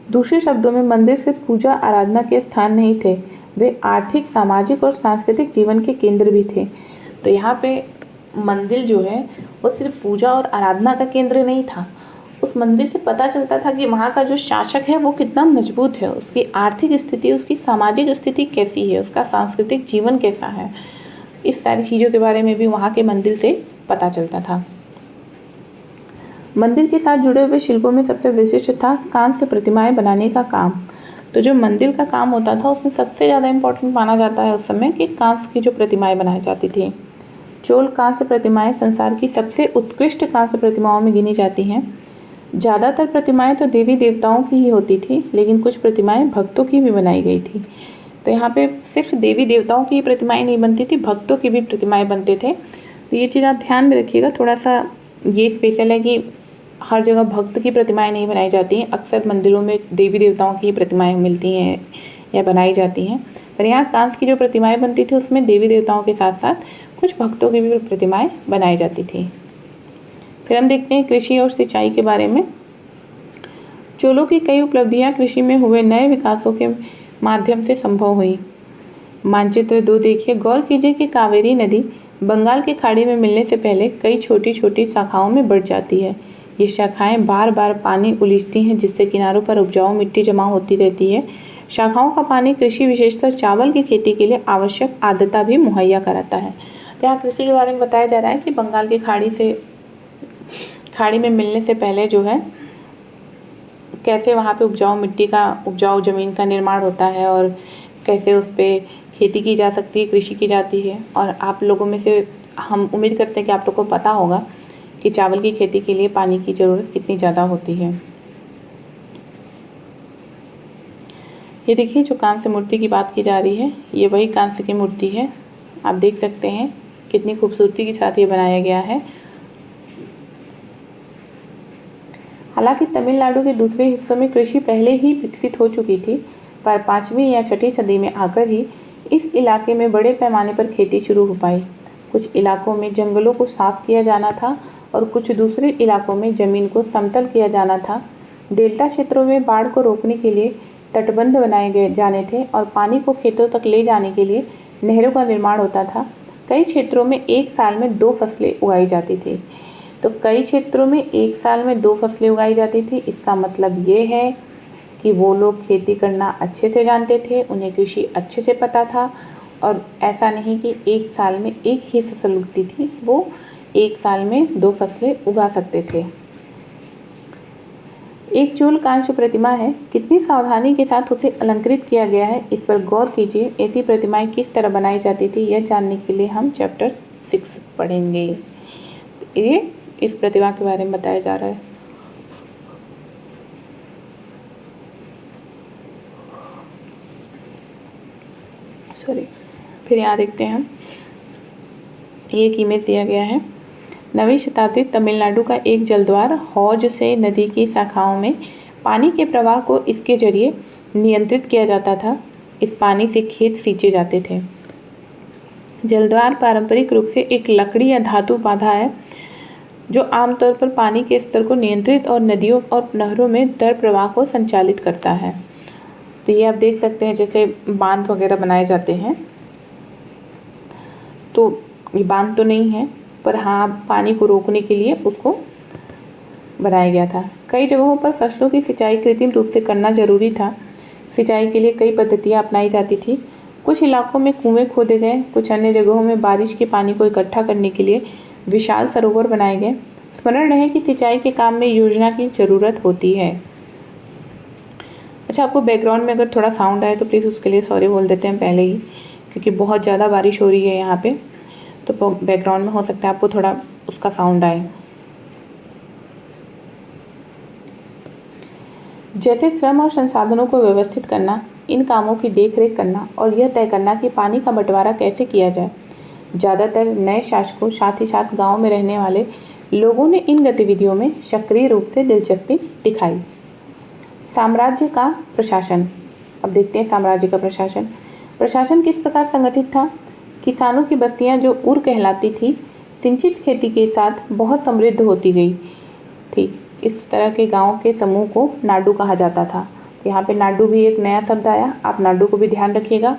दूसरे शब्दों में मंदिर सिर्फ पूजा आराधना के स्थान नहीं थे, वे आर्थिक, सामाजिक और सांस्कृतिक जीवन के केंद्र भी थे। तो यहाँ पे मंदिर जो है वो सिर्फ पूजा और आराधना का केंद्र नहीं था। उस मंदिर से पता चलता था कि वहाँ का जो शासक है वो कितना मजबूत है, उसकी आर्थिक स्थिति, उसकी सामाजिक स्थिति कैसी है, उसका सांस्कृतिक जीवन कैसा है। इस सारी चीज़ों के बारे में भी वहाँ के मंदिर से पता चलता था। मंदिर के साथ जुड़े हुए शिल्पों में सबसे विशिष्ट था कांस्य प्रतिमाएं बनाने का काम। तो जो मंदिर का काम होता था उसमें सबसे ज़्यादा इम्पोर्टेंट माना जाता है उस समय कि कांस्य की जो प्रतिमाएं बनाई जाती थी। चोल कांस्य प्रतिमाएं संसार की सबसे उत्कृष्ट कांस्य प्रतिमाओं में गिनी जाती हैं। ज़्यादातर प्रतिमाएं तो देवी देवताओं की ही होती थी, लेकिन कुछ प्रतिमाएं भक्तों की भी बनाई गई थी। तो यहाँ पे सिर्फ देवी देवताओं की प्रतिमाएं नहीं बनती थी, भक्तों की भी प्रतिमाएं बनते थे। तो ये चीज़ आप ध्यान में रखिएगा, थोड़ा सा ये स्पेशल है कि हर जगह भक्त की प्रतिमाएं नहीं बनाई जाती हैं। अक्सर मंदिरों में देवी देवताओं की प्रतिमाएं मिलती हैं या बनाई जाती हैं, पर यहाँ कांस्य की जो प्रतिमाएं बनती थी उसमें देवी देवताओं के साथ साथ कुछ भक्तों की भी प्रतिमाएं बनाई जाती थी। फिर हम देखते हैं कृषि और सिंचाई के बारे में। चोलों की कई उपलब्धियां कृषि में हुए नए विकासों के माध्यम से संभव हुई। मानचित्र 2 देखिए। गौर कीजिए कि कावेरी नदी बंगाल की खाड़ी में मिलने से पहले कई छोटी छोटी शाखाओं में बढ़ जाती है। ये शाखाएं बार बार पानी उलीचती हैं, जिससे किनारों पर उपजाऊ मिट्टी जमा होती रहती है। शाखाओं का पानी कृषि, विशेषकर चावल की खेती के लिए आवश्यक आर्द्रता भी मुहैया कराता है। तो यहाँ कृषि के बारे में बताया जा रहा है कि बंगाल की खाड़ी में मिलने से पहले जो है कैसे वहाँ पे उपजाऊ ज़मीन का निर्माण होता है और कैसे उस पर खेती की जा सकती है, कृषि की जाती है। और आप लोगों में से हम उम्मीद करते हैं कि आप लोगों को पता होगा कि चावल की खेती के लिए पानी की ज़रूरत कितनी ज़्यादा होती है। ये देखिए जो कांस्य मूर्ति की बात की जा रही है, ये वही कांस्य की मूर्ति है। आप देख सकते हैं कितनी खूबसूरती के साथ ये बनाया गया है। हालांकि तमिलनाडु के दूसरे हिस्सों में कृषि पहले ही विकसित हो चुकी थी, पर 5वीं या 6वीं सदी में आकर ही इस इलाके में बड़े पैमाने पर खेती शुरू हो पाई। कुछ इलाकों में जंगलों को साफ किया जाना था और कुछ दूसरे इलाकों में ज़मीन को समतल किया जाना था। डेल्टा क्षेत्रों में बाढ़ को रोकने के लिए तटबंध बनाए जाने थे और पानी को खेतों तक ले जाने के लिए नहरों का निर्माण होता था। कई क्षेत्रों में एक साल में 2 फसलें उगाई जाती थी। तो कई क्षेत्रों में एक साल में 2 फसलें उगाई जाती थी। इसका मतलब ये है कि वो लोग खेती करना अच्छे से जानते थे, उन्हें कृषि अच्छे से पता था और ऐसा नहीं कि एक साल में एक ही फसल उगती थी, वो एक साल में 2 फसलें उगा सकते थे। एक चोल कांस्य प्रतिमा है, कितनी सावधानी के साथ उसे अलंकृत किया गया है, इस पर गौर कीजिए। ऐसी प्रतिमाएं किस तरह बनाई जाती थी, यह जानने के लिए हम चैप्टर 6 पढ़ेंगे। ये इस प्रतिमा के बारे में बताया जा रहा है। फिर यहाँ देखते हैं हम, ये एक इमेज दिया गया है। 9वीं शताब्दी तमिलनाडु का एक जलद्वार हौज से नदी की शाखाओं में पानी के प्रवाह को इसके जरिए नियंत्रित किया जाता था। इस पानी से खेत सींचे जाते थे। जलद्वार पारंपरिक रूप से एक लकड़ी या धातु बाधा है जो आमतौर पर पानी के स्तर को नियंत्रित और नदियों और नहरों में दर प्रवाह को संचालित करता है। तो ये आप देख सकते हैं जैसे बांध वगैरह बनाए जाते हैं, तो ये बांध तो नहीं है पर हाँ पानी को रोकने के लिए उसको बनाया गया था। कई जगहों पर फसलों की सिंचाई कृत्रिम रूप से करना जरूरी था। सिंचाई के लिए कई पद्धतियाँ अपनाई जाती थी। कुछ इलाकों में कुएं खोदे गए, कुछ अन्य जगहों में बारिश के पानी को इकट्ठा करने के लिए विशाल सरोवर बनाए गए। स्मरण रहे कि सिंचाई के काम में योजना की ज़रूरत होती है। अच्छा, आपको बैकग्राउंड में अगर थोड़ा साउंड आए तो प्लीज़ उसके लिए सॉरी बोल देते हैं पहले ही, क्योंकि बहुत ज़्यादा बारिश हो रही है यहाँ पे, तो बैकग्राउंड में हो सकता है आपको थोड़ा उसका साउंड आए। जैसे श्रम और संसाधनों को व्यवस्थित करना, इन कामों की देखरेख करना और यह तय करना कि पानी का बंटवारा कैसे किया जाए। ज़्यादातर नए शासकों, साथ ही साथ गाँव में रहने वाले लोगों ने इन गतिविधियों में सक्रिय रूप से दिलचस्पी दिखाई। साम्राज्य का प्रशासन। अब देखते हैं साम्राज्य का प्रशासन। प्रशासन किस प्रकार संगठित था? किसानों की बस्तियां जो उर कहलाती थी, सिंचित खेती के साथ बहुत समृद्ध होती गई थी। इस तरह के गांव के समूह को नाडू कहा जाता था। तो यहाँ पे नाडू भी एक नया शब्द आया, आप नाडू को भी ध्यान रखिएगा।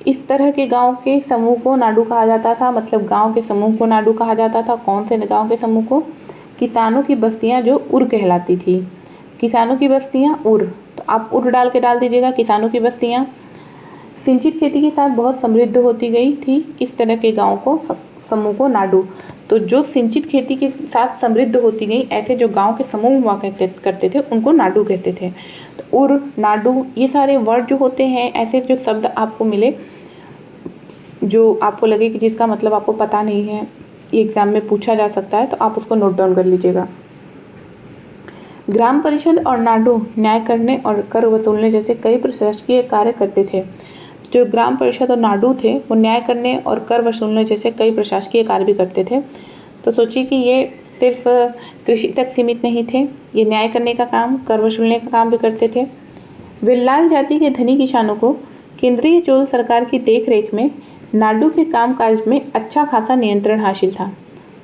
इस तरह के गांव के समूह को नाडू कहा जाता था, मतलब गांव के समूह को नाडू कहा जाता था। कौन से गांव के समूह को? किसानों की बस्तियां जो उर कहलाती थी। किसानों की बस्तियां उर, तो आप उर डाल दीजिएगा, किसानों की बस्तियां। सिंचित खेती के साथ बहुत समृद्ध होती गई थी, इस तरह के गांव को समूह को नाडू। तो जो सिंचित खेती के साथ समृद्ध होती गई, ऐसे जो गांव के समूह हुआ करते थे उनको नाडू कहते थे। तो उर, नाडू, ये सारे वर्ड जो होते हैं, ऐसे जो शब्द आपको मिले जो आपको लगे कि जिसका मतलब आपको पता नहीं है, ये एग्ज़ाम में पूछा जा सकता है, तो आप उसको नोट डाउन कर लीजिएगा। ग्राम परिषद और नाडू न्याय करने और कर वसूलने जैसे कई प्रशासकीय कार्य करते थे। जो ग्राम परिषद और नाडू थे वो न्याय करने और कर वसूलने जैसे कई प्रशासकीय कार्य भी करते थे। तो सोचिए कि ये सिर्फ कृषि तक सीमित नहीं थे, ये न्याय करने का काम, कर वसूलने का काम भी करते थे। विल्लाल जाति के धनी किसानों को केंद्रीय चोल सरकार की देखरेख में नाडू के कामकाज में अच्छा खासा नियंत्रण हासिल था।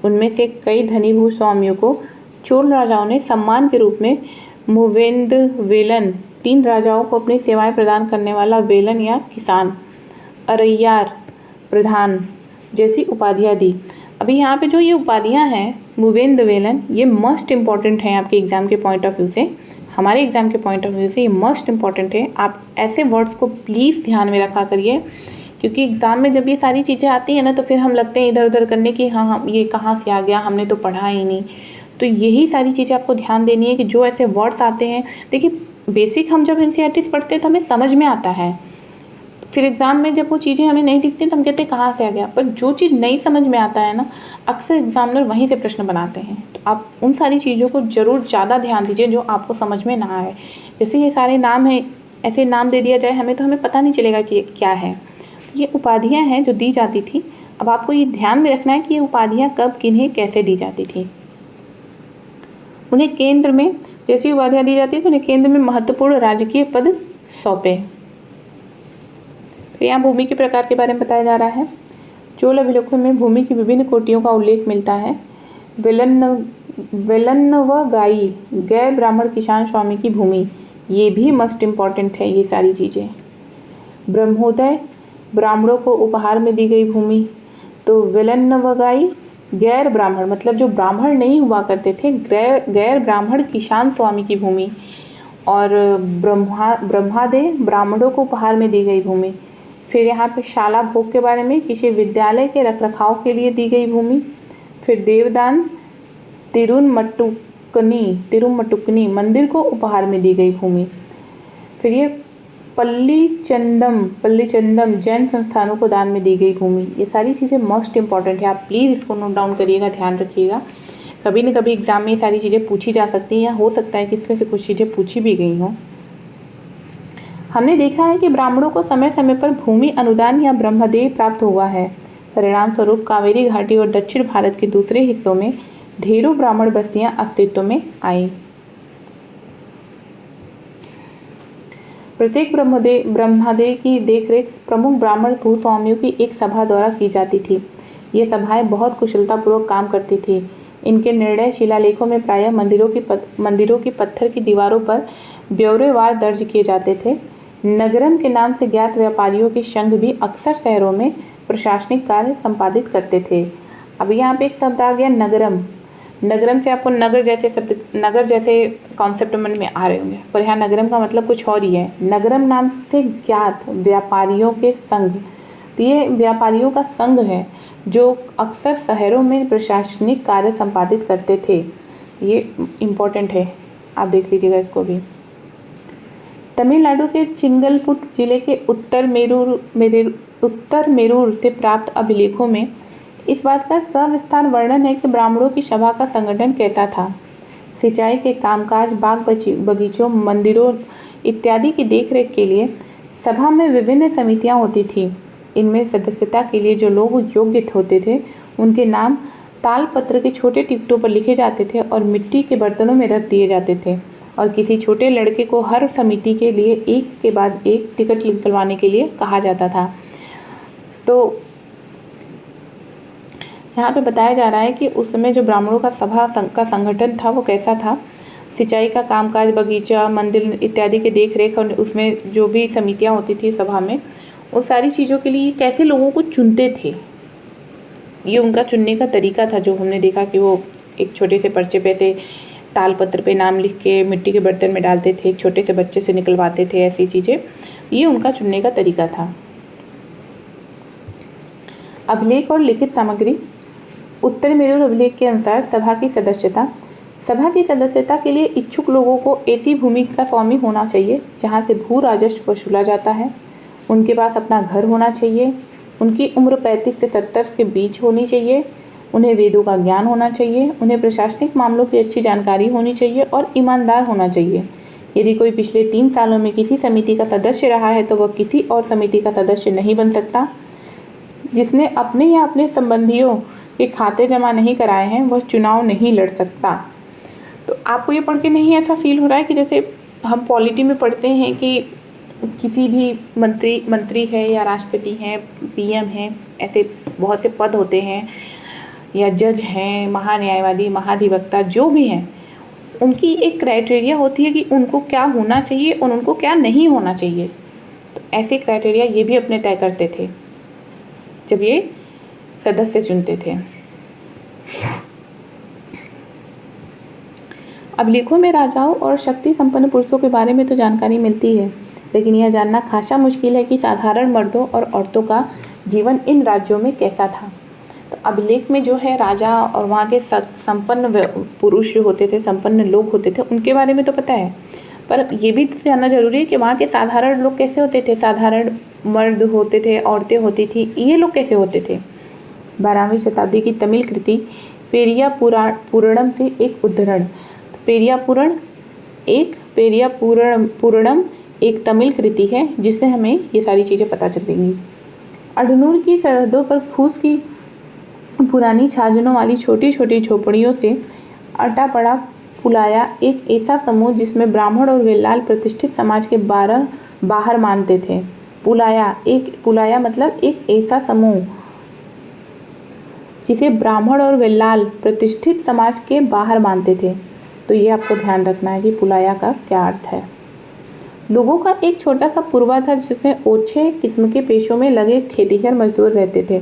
उनमें से कई धनी भूस्वामियों को चोल राजाओं ने सम्मान के रूप में मुवेंद वेलन, 3 राजाओं को अपनी सेवाएं प्रदान करने वाला वेलन या किसान, अरैयार, प्रधान जैसी उपाधियां दी। अभी यहाँ पे जो ये उपाधियां हैं, मुवेंद वेलन, ये मस्ट इम्पॉर्टेंट हैं आपके एग्ज़ाम के पॉइंट ऑफ व्यू से, हमारे एग्ज़ाम के पॉइंट ऑफ व्यू से ये मस्ट इम्पॉर्टेंट है। आप ऐसे वर्ड्स को प्लीज़ ध्यान में रखा करिए, क्योंकि एग्ज़ाम में जब ये सारी चीज़ें आती हैं ना, तो फिर हम लगते हैं इधर उधर करने की, हाँ ये कहाँ से आ गया, हमने तो पढ़ा ही नहीं। तो यही सारी चीज़ें आपको ध्यान देनी है कि जो ऐसे वर्ड्स आते हैं, देखिए बेसिक हम जब एनसीईआरटी पढ़ते हैं तो हमें समझ में आता है, फिर एग्ज़ाम में जब वो चीज़ें हमें नहीं दिखती तो हम कहते हैं कहाँ से आ गया। पर जो चीज़ नहीं समझ में आता है ना, अक्सर एग्जामिनर वहीं से प्रश्न बनाते हैं। तो आप उन सारी चीज़ों को ज़रूर ज़्यादा ध्यान दीजिए जो आपको समझ में ना आए। जैसे ये सारे नाम हैं, ऐसे नाम दे दिया जाए हमें, तो हमें पता नहीं चलेगा कि ये क्या है। ये उपाधियाँ हैं जो दी जाती थी। अब आपको ये ध्यान में रखना है कि ये उपाधियाँ कब, किन्हें, कैसे दी जाती थी। उन्हें केंद्र में, जैसी उपाधियाँ दी जाती है तो उन्हें केंद्र में महत्वपूर्ण राजकीय पद सौंपे। तो यहाँ भूमि के प्रकार के बारे में बताया जा रहा है। चोल अभिलेखों में भूमि की विभिन्न कोटियों का उल्लेख मिलता है। वेलन्नवगाई, गैर ब्राह्मण किसान स्वामी की भूमि, ये भी मस्ट इम्पॉर्टेंट है ये सारी चीज़ें। ब्रह्मोदय, ब्राह्मणों को उपहार में दी गई भूमि। तो वेलन्नवगाई गैर ब्राह्मण, मतलब जो ब्राह्मण नहीं हुआ करते थे, गैर ब्राह्मण किसान स्वामी की भूमि। और ब्रह्मादे, ब्राह्मणों को उपहार में दी गई भूमि। फिर यहाँ पे शाला भोग के बारे में, किसी विद्यालय के रखरखाव के लिए दी गई भूमि। फिर देवदान, तिरुमटुकनी मंदिर को उपहार में दी गई भूमि। फिर ये पल्ली चंदम जैन संस्थानों को दान में दी गई भूमि। ये सारी चीज़ें मोस्ट इंपॉर्टेंट है, आप प्लीज़ इसको नोट डाउन करिएगा, ध्यान रखिएगा। कभी न कभी एग्जाम में ये सारी चीज़ें पूछी जा सकती हैं, या हो सकता है कि इसमें से कुछ चीज़ें पूछी भी गई हों। हमने देखा है कि ब्राह्मणों को समय समय पर भूमि अनुदान या ब्रह्मदेय प्राप्त हुआ है। परिणाम स्वरूप कावेरी घाटी और दक्षिण भारत के दूसरे हिस्सों में ढेरों ब्राह्मण बस्तियां अस्तित्व में आई। प्रत्येक ब्रह्मदेय की देखरेख प्रमुख ब्राह्मण भूस्वामियों की एक सभा द्वारा की जाती थी। ये सभाएं बहुत कुशलतापूर्वक काम करती थी। इनके निर्णय शिलालेखों में प्रायः मंदिरों की पत्थर की दीवारों पर ब्यौरेवार दर्ज किए जाते थे। नगरम के नाम से ज्ञात व्यापारियों के संघ भी अक्सर शहरों में प्रशासनिक कार्य संपादित करते थे। अब यहाँ पे एक शब्द आ गया नगरम। नगरम से आपको नगर जैसे शब्द, नगर जैसे कॉन्सेप्ट मन में आ रहे होंगे, पर यहाँ नगरम का मतलब कुछ और ही है। नगरम नाम से ज्ञात व्यापारियों के संघ, तो ये व्यापारियों का संघ है जो अक्सर शहरों में प्रशासनिक कार्य संपादित करते थे। ये इम्पोर्टेंट है, आप देख लीजिएगा इसको भी। तमिलनाडु के चिंगलपुट जिले के उत्तर मेरूर से प्राप्त अभिलेखों में इस बात का सविस्तार वर्णन है कि ब्राह्मणों की सभा का संगठन कैसा था। सिंचाई के कामकाज, बाग बगीचों, मंदिरों इत्यादि की देखरेख के लिए सभा में विभिन्न समितियां होती थीं। इनमें सदस्यता के लिए जो लोग योग्य होते थे उनके नाम तालपत्र के छोटे टिकटों पर लिखे जाते थे और मिट्टी के बर्तनों में रख दिए जाते थे, और किसी छोटे लड़के को हर समिति के लिए एक के बाद एक टिकट निकलवाने के लिए कहा जाता था। तो यहाँ पे बताया जा रहा है कि उस समय जो ब्राह्मणों का सभा का संगठन था वो कैसा था। सिंचाई का कामकाज, बगीचा, मंदिर इत्यादि के देख रेख, और उसमें जो भी समितियाँ होती थी सभा में, उस सारी चीज़ों के लिए कैसे लोगों को चुनते थे, ये उनका चुनने का तरीका था। जो हमने देखा कि वो एक छोटे से पर्चे पे से तालपत्र पे नाम लिख के मिट्टी के बर्तन में डालते थे, एक छोटे से बच्चे से निकलवाते थे, ऐसी चीज़ें, ये उनका चुनने का तरीका था। अभिलेख और लिखित सामग्री। उत्तर मेरूर अभिलेख के अनुसार सभा की सदस्यता के लिए इच्छुक लोगों को ऐसी भूमि का स्वामी होना चाहिए जहाँ से भू राजस्व वसूला जाता है। उनके पास अपना घर होना चाहिए। उनकी उम्र 35 से 70 के बीच होनी चाहिए। उन्हें वेदों का ज्ञान होना चाहिए। उन्हें प्रशासनिक मामलों की अच्छी जानकारी होनी चाहिए और ईमानदार होना चाहिए। यदि कोई पिछले 3 सालों में किसी समिति का सदस्य रहा है तो वह किसी और समिति का सदस्य नहीं बन सकता। जिसने अपने या अपने संबंधियों के खाते जमा नहीं कराए हैं वह चुनाव नहीं लड़ सकता। तो आपको ये पढ़ के नहीं ऐसा फील हो रहा है कि जैसे हम पॉलिटी में पढ़ते हैं कि किसी भी मंत्री है या राष्ट्रपति हैं, पीएम हैं, ऐसे बहुत से पद होते हैं, या जज हैं, महान्यायवादी, महाधिवक्ता, जो भी हैं, उनकी एक क्राइटेरिया होती है कि उनको क्या होना चाहिए और उनको क्या नहीं होना चाहिए। तो ऐसे क्राइटेरिया ये भी अपने तय करते थे जब ये सदस्य चुनते थे। अभिलेखों में राजाओं और शक्ति संपन्न पुरुषों के बारे में तो जानकारी मिलती है, लेकिन यह जानना खासा मुश्किल है कि साधारण मर्दों और औरतों का जीवन इन राज्यों में कैसा था। तो अभिलेख में जो है राजा और वहाँ के संपन्न पुरुष जो होते थे, संपन्न लोग होते थे, उनके बारे में तो पता है, पर ये भी जानना जरूरी है कि वहाँ के साधारण लोग कैसे होते थे। साधारण मर्द होते थे, औरतें होती थी, ये लोग कैसे होते थे। 12वीं शताब्दी की तमिल कृति पेरिया पुराणम से एक उद्धरण। पेरिया पुराणम एक तमिल कृति है जिससे हमें ये सारी चीज़ें पता चलेंगी। अडनूर की सरहदों पर फूस की पुरानी छाजनों वाली छोटी छोटी झोपड़ियों से अटा पड़ा पुलाया एक ऐसा समूह जिसमें ब्राह्मण और वेल्लाल प्रतिष्ठित समाज के बाहर मानते थे। पुलाया मतलब एक ऐसा समूह जिसे ब्राह्मण और वेल्लाल प्रतिष्ठित समाज के बाहर मानते थे। तो ये आपको ध्यान रखना है कि पुलाया का क्या अर्थ है। लोगों का एक छोटा सा पूर्वा था जिसमें ओछे किस्म के पेशों में लगे खेतीहर मजदूर रहते थे।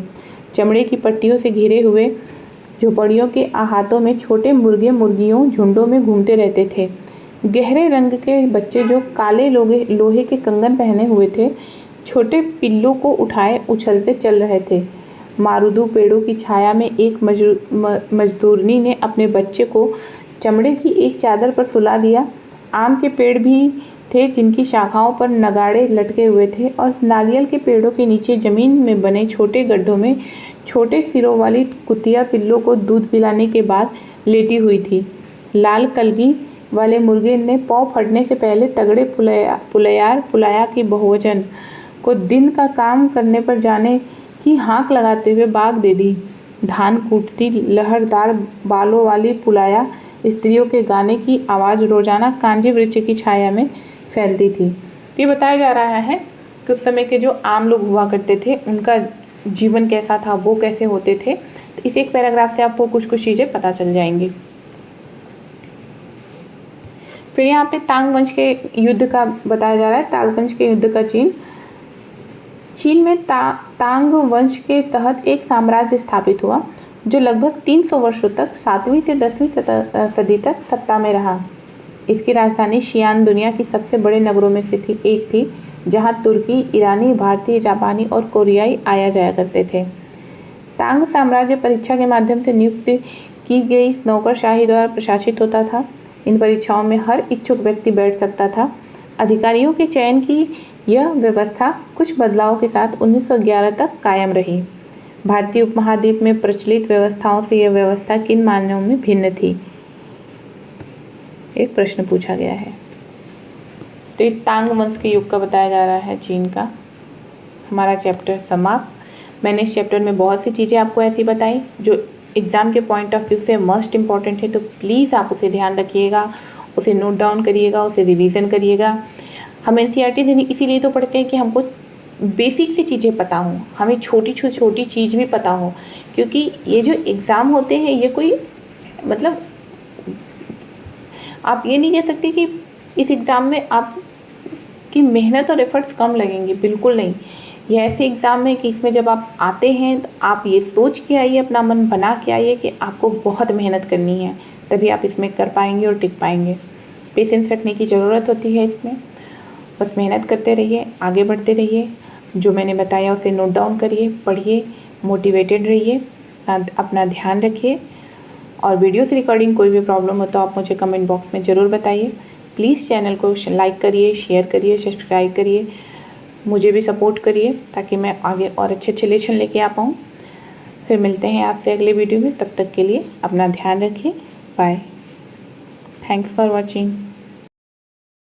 चमड़े की पट्टियों से घिरे हुए झोपड़ियों के अहातों में छोटे मुर्गे मुर्गियों झुंडों में घूमते रहते थे। गहरे रंग के बच्चे जो काले लोहे के कंगन पहने हुए थे, छोटे पिल्लों को उठाए उछलते चल रहे थे। मारुदू पेड़ों की छाया में एक मजदूरनी ने अपने बच्चे को चमड़े की एक चादर पर सुला दिया। आम के पेड़ भी थे जिनकी शाखाओं पर नगाड़े लटके हुए थे, और नारियल के पेड़ों के नीचे जमीन में बने छोटे गड्ढों में छोटे सिरों वाली कुतिया पिल्लों को दूध पिलाने के बाद लेटी हुई थी। लाल कलगी वाले मुर्गे ने पौ फटने से पहले तगड़े पुलाया की बहुवचन को दिन का काम करने पर जाने की हाँक लगाते हुए बाग दे दी। धान कूटती लहरदार बालों वाली पुलाया स्त्रियों के गाने की आवाज़ रोजाना कांजी वृक्ष की छाया में फैलती थी। ये बताया जा रहा है कि उस समय के जो आम लोग हुआ करते थे उनका जीवन कैसा था, वो कैसे होते थे। तो इस एक पैराग्राफ से आपको कुछ चीज़ें पता चल जाएंगी। फिर यहाँ पे तांग वंश के युद्ध का बताया जा रहा है। तांग वंश के युद्ध का चीन में तांग वंश के तहत एक साम्राज्य स्थापित हुआ। जो लगभग 300 वर्षों तक 7वीं से 10वीं सदी तक सत्ता में रहा। इसकी राजधानी शियान दुनिया की सबसे बड़े नगरों में से एक थी, जहां तुर्की, ईरानी, भारतीय, जापानी और कोरियाई आया जाया करते थे। तांग साम्राज्य परीक्षा के माध्यम से नियुक्त की गई नौकरशाही द्वारा प्रशासित होता था। इन परीक्षाओं में हर इच्छुक व्यक्ति बैठ सकता था। अधिकारियों के चयन की यह व्यवस्था कुछ बदलावों के साथ 1911 तक कायम रही। भारतीय उपमहाद्वीप में प्रचलित व्यवस्थाओं से यह व्यवस्था किन मायनों में भिन्न थी? एक प्रश्न पूछा गया है। तो ये तांग वंश के युग का बताया जा रहा है चीन का। हमारा चैप्टर समाप्त। मैंने इस चैप्टर में बहुत सी चीज़ें आपको ऐसी बताई जो एग्ज़ाम के पॉइंट ऑफ व्यू से मस्ट इम्पॉर्टेंट है, तो प्लीज़ आप उसे ध्यान रखिएगा, उसे नोट डाउन करिएगा, उसे रिवीजन करिएगा। हम NCERT इसीलिए तो पढ़ते हैं कि हमको बेसिक सी चीज़ें पता हों, हमें छोटी छोटी चीज़ भी पता हो, क्योंकि ये जो एग्ज़ाम होते हैं ये कोई मतलब आप ये नहीं कह सकते कि इस एग्ज़ाम में आपकी मेहनत और एफर्ट्स कम लगेंगे, बिल्कुल नहीं। ये ऐसे एग्ज़ाम है कि इसमें जब आप आते हैं तो आप ये सोच के आइए, अपना मन बना के आइए कि आपको बहुत मेहनत करनी है, तभी आप इसमें कर पाएंगे और टिक पाएंगे। पेशेंस रखने की ज़रूरत होती है इसमें। बस मेहनत करते रहिए, आगे बढ़ते रहिए। जो मैंने बताया उसे नोट डाउन करिए, पढ़िए, मोटिवेटेड रहिए, अपना ध्यान रखिए। और वीडियो से रिकॉर्डिंग कोई भी प्रॉब्लम हो तो आप मुझे कमेंट बॉक्स में ज़रूर बताइए। प्लीज़ चैनल को लाइक करिए, शेयर करिए, सब्सक्राइब करिए, मुझे भी सपोर्ट करिए ताकि मैं आगे और अच्छे लेसन लेके आ पाऊँ। फिर मिलते हैं आपसे अगले वीडियो में। तब तक के लिए अपना ध्यान रखिए। बाय। Thanks for watching.